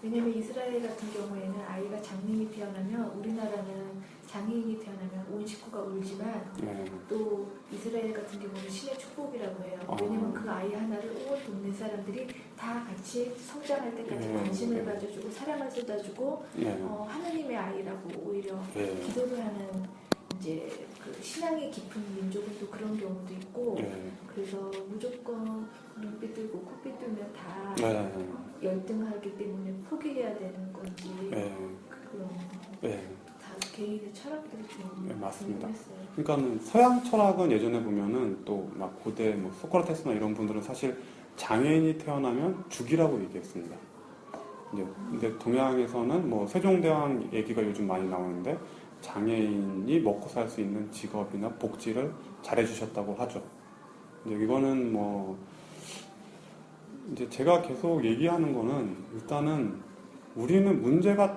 왜냐면 이스라엘 같은 경우에는 아이가 장님이 태어나면 우리나라는 장애인이 태어나면 온 식구가 울지만 예. 또 이스라엘 같은 경우는 신의 축복이라고 해요. 아. 왜냐면 그 아이 하나를 온 동네 사람들이 다 같이 성장할 때까지 예. 관심을 가져주고 사랑을 쏟아주고 예. 하느님의 아이라고 오히려 예. 기도를 하는 이제 그 신앙이 깊은 민족은 또 그런 경우도 있고 예. 그래서 무조건 눈빛 들고 코빛 들면 다 예. 열등하기 때문에 포기해야 되는 건지 예. 그런 예. 다 개인의 철학들이 좀 네, 맞습니다. 궁금했어요. 그러니까 서양 철학은 예전에 보면은 또 막 고대 뭐 소크라테스나 이런 분들은 사실 장애인이 태어나면 죽이라고 얘기했습니다. 이제 근데 동양에서는 뭐 세종대왕 얘기가 요즘 많이 나오는데 장애인이 먹고 살 수 있는 직업이나 복지를 잘해주셨다고 하죠. 이제 이거는 뭐 이제 제가 계속 얘기하는 거는 일단은 우리는 문제가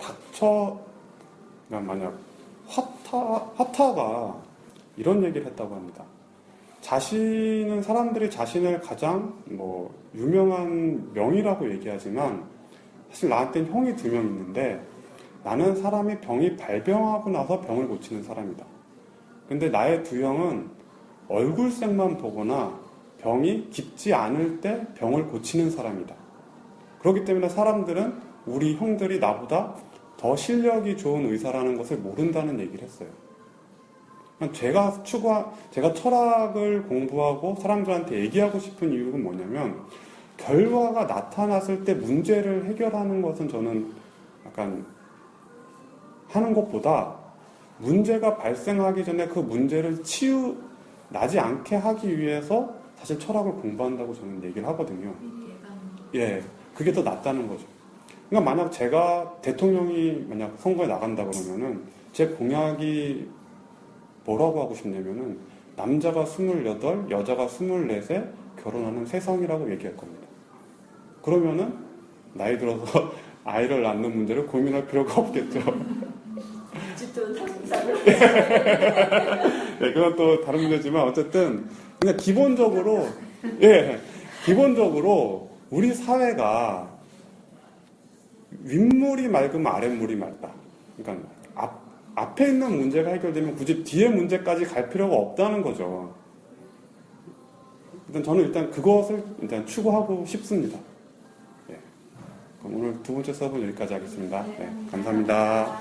그러니까 만약 화타가 이런 얘기를 했다고 합니다. 사람들이 자신을 가장 뭐 유명한 명의라고 얘기하지만 사실 나한테는 형이 2명 있는데 나는 사람이 병이 발병하고 나서 병을 고치는 사람이다. 근데 나의 2형은 얼굴색만 보거나 병이 깊지 않을 때 병을 고치는 사람이다. 그렇기 때문에 사람들은 우리 형들이 나보다 더 실력이 좋은 의사라는 것을 모른다는 얘기를 했어요. 제가 철학을 공부하고 사람들한테 얘기하고 싶은 이유가 뭐냐면 결과가 나타났을 때 문제를 해결하는 것은 저는 약간 하는 것보다 문제가 발생하기 전에 그 문제를 나지 않게 하기 위해서 사실 철학을 공부한다고 저는 얘기를 하거든요. 미리 예방. 예, 그게 더 낫다는 거죠. 그러니까 만약 제가 대통령이 만약 선거에 나간다 그러면은 제 공약이 뭐라고 하고 싶냐면은 남자가 28, 여자가 24세 결혼하는 세상이라고 얘기할 겁니다. 그러면은 나이 들어서 아이를 낳는 문제를 고민할 필요가 없겠죠. 집도 상상을 네, 그건 또 다른 문제지만 어쨌든 그냥 기본적으로 우리 사회가 윗물이 맑으면 아랫물이 맑다. 그러니까 앞에 있는 문제가 해결되면 굳이 뒤에 문제까지 갈 필요가 없다는 거죠. 저는 그것을 추구하고 싶습니다. 네. 그럼 오늘 2번째 수업은 여기까지 하겠습니다. 네, 감사합니다.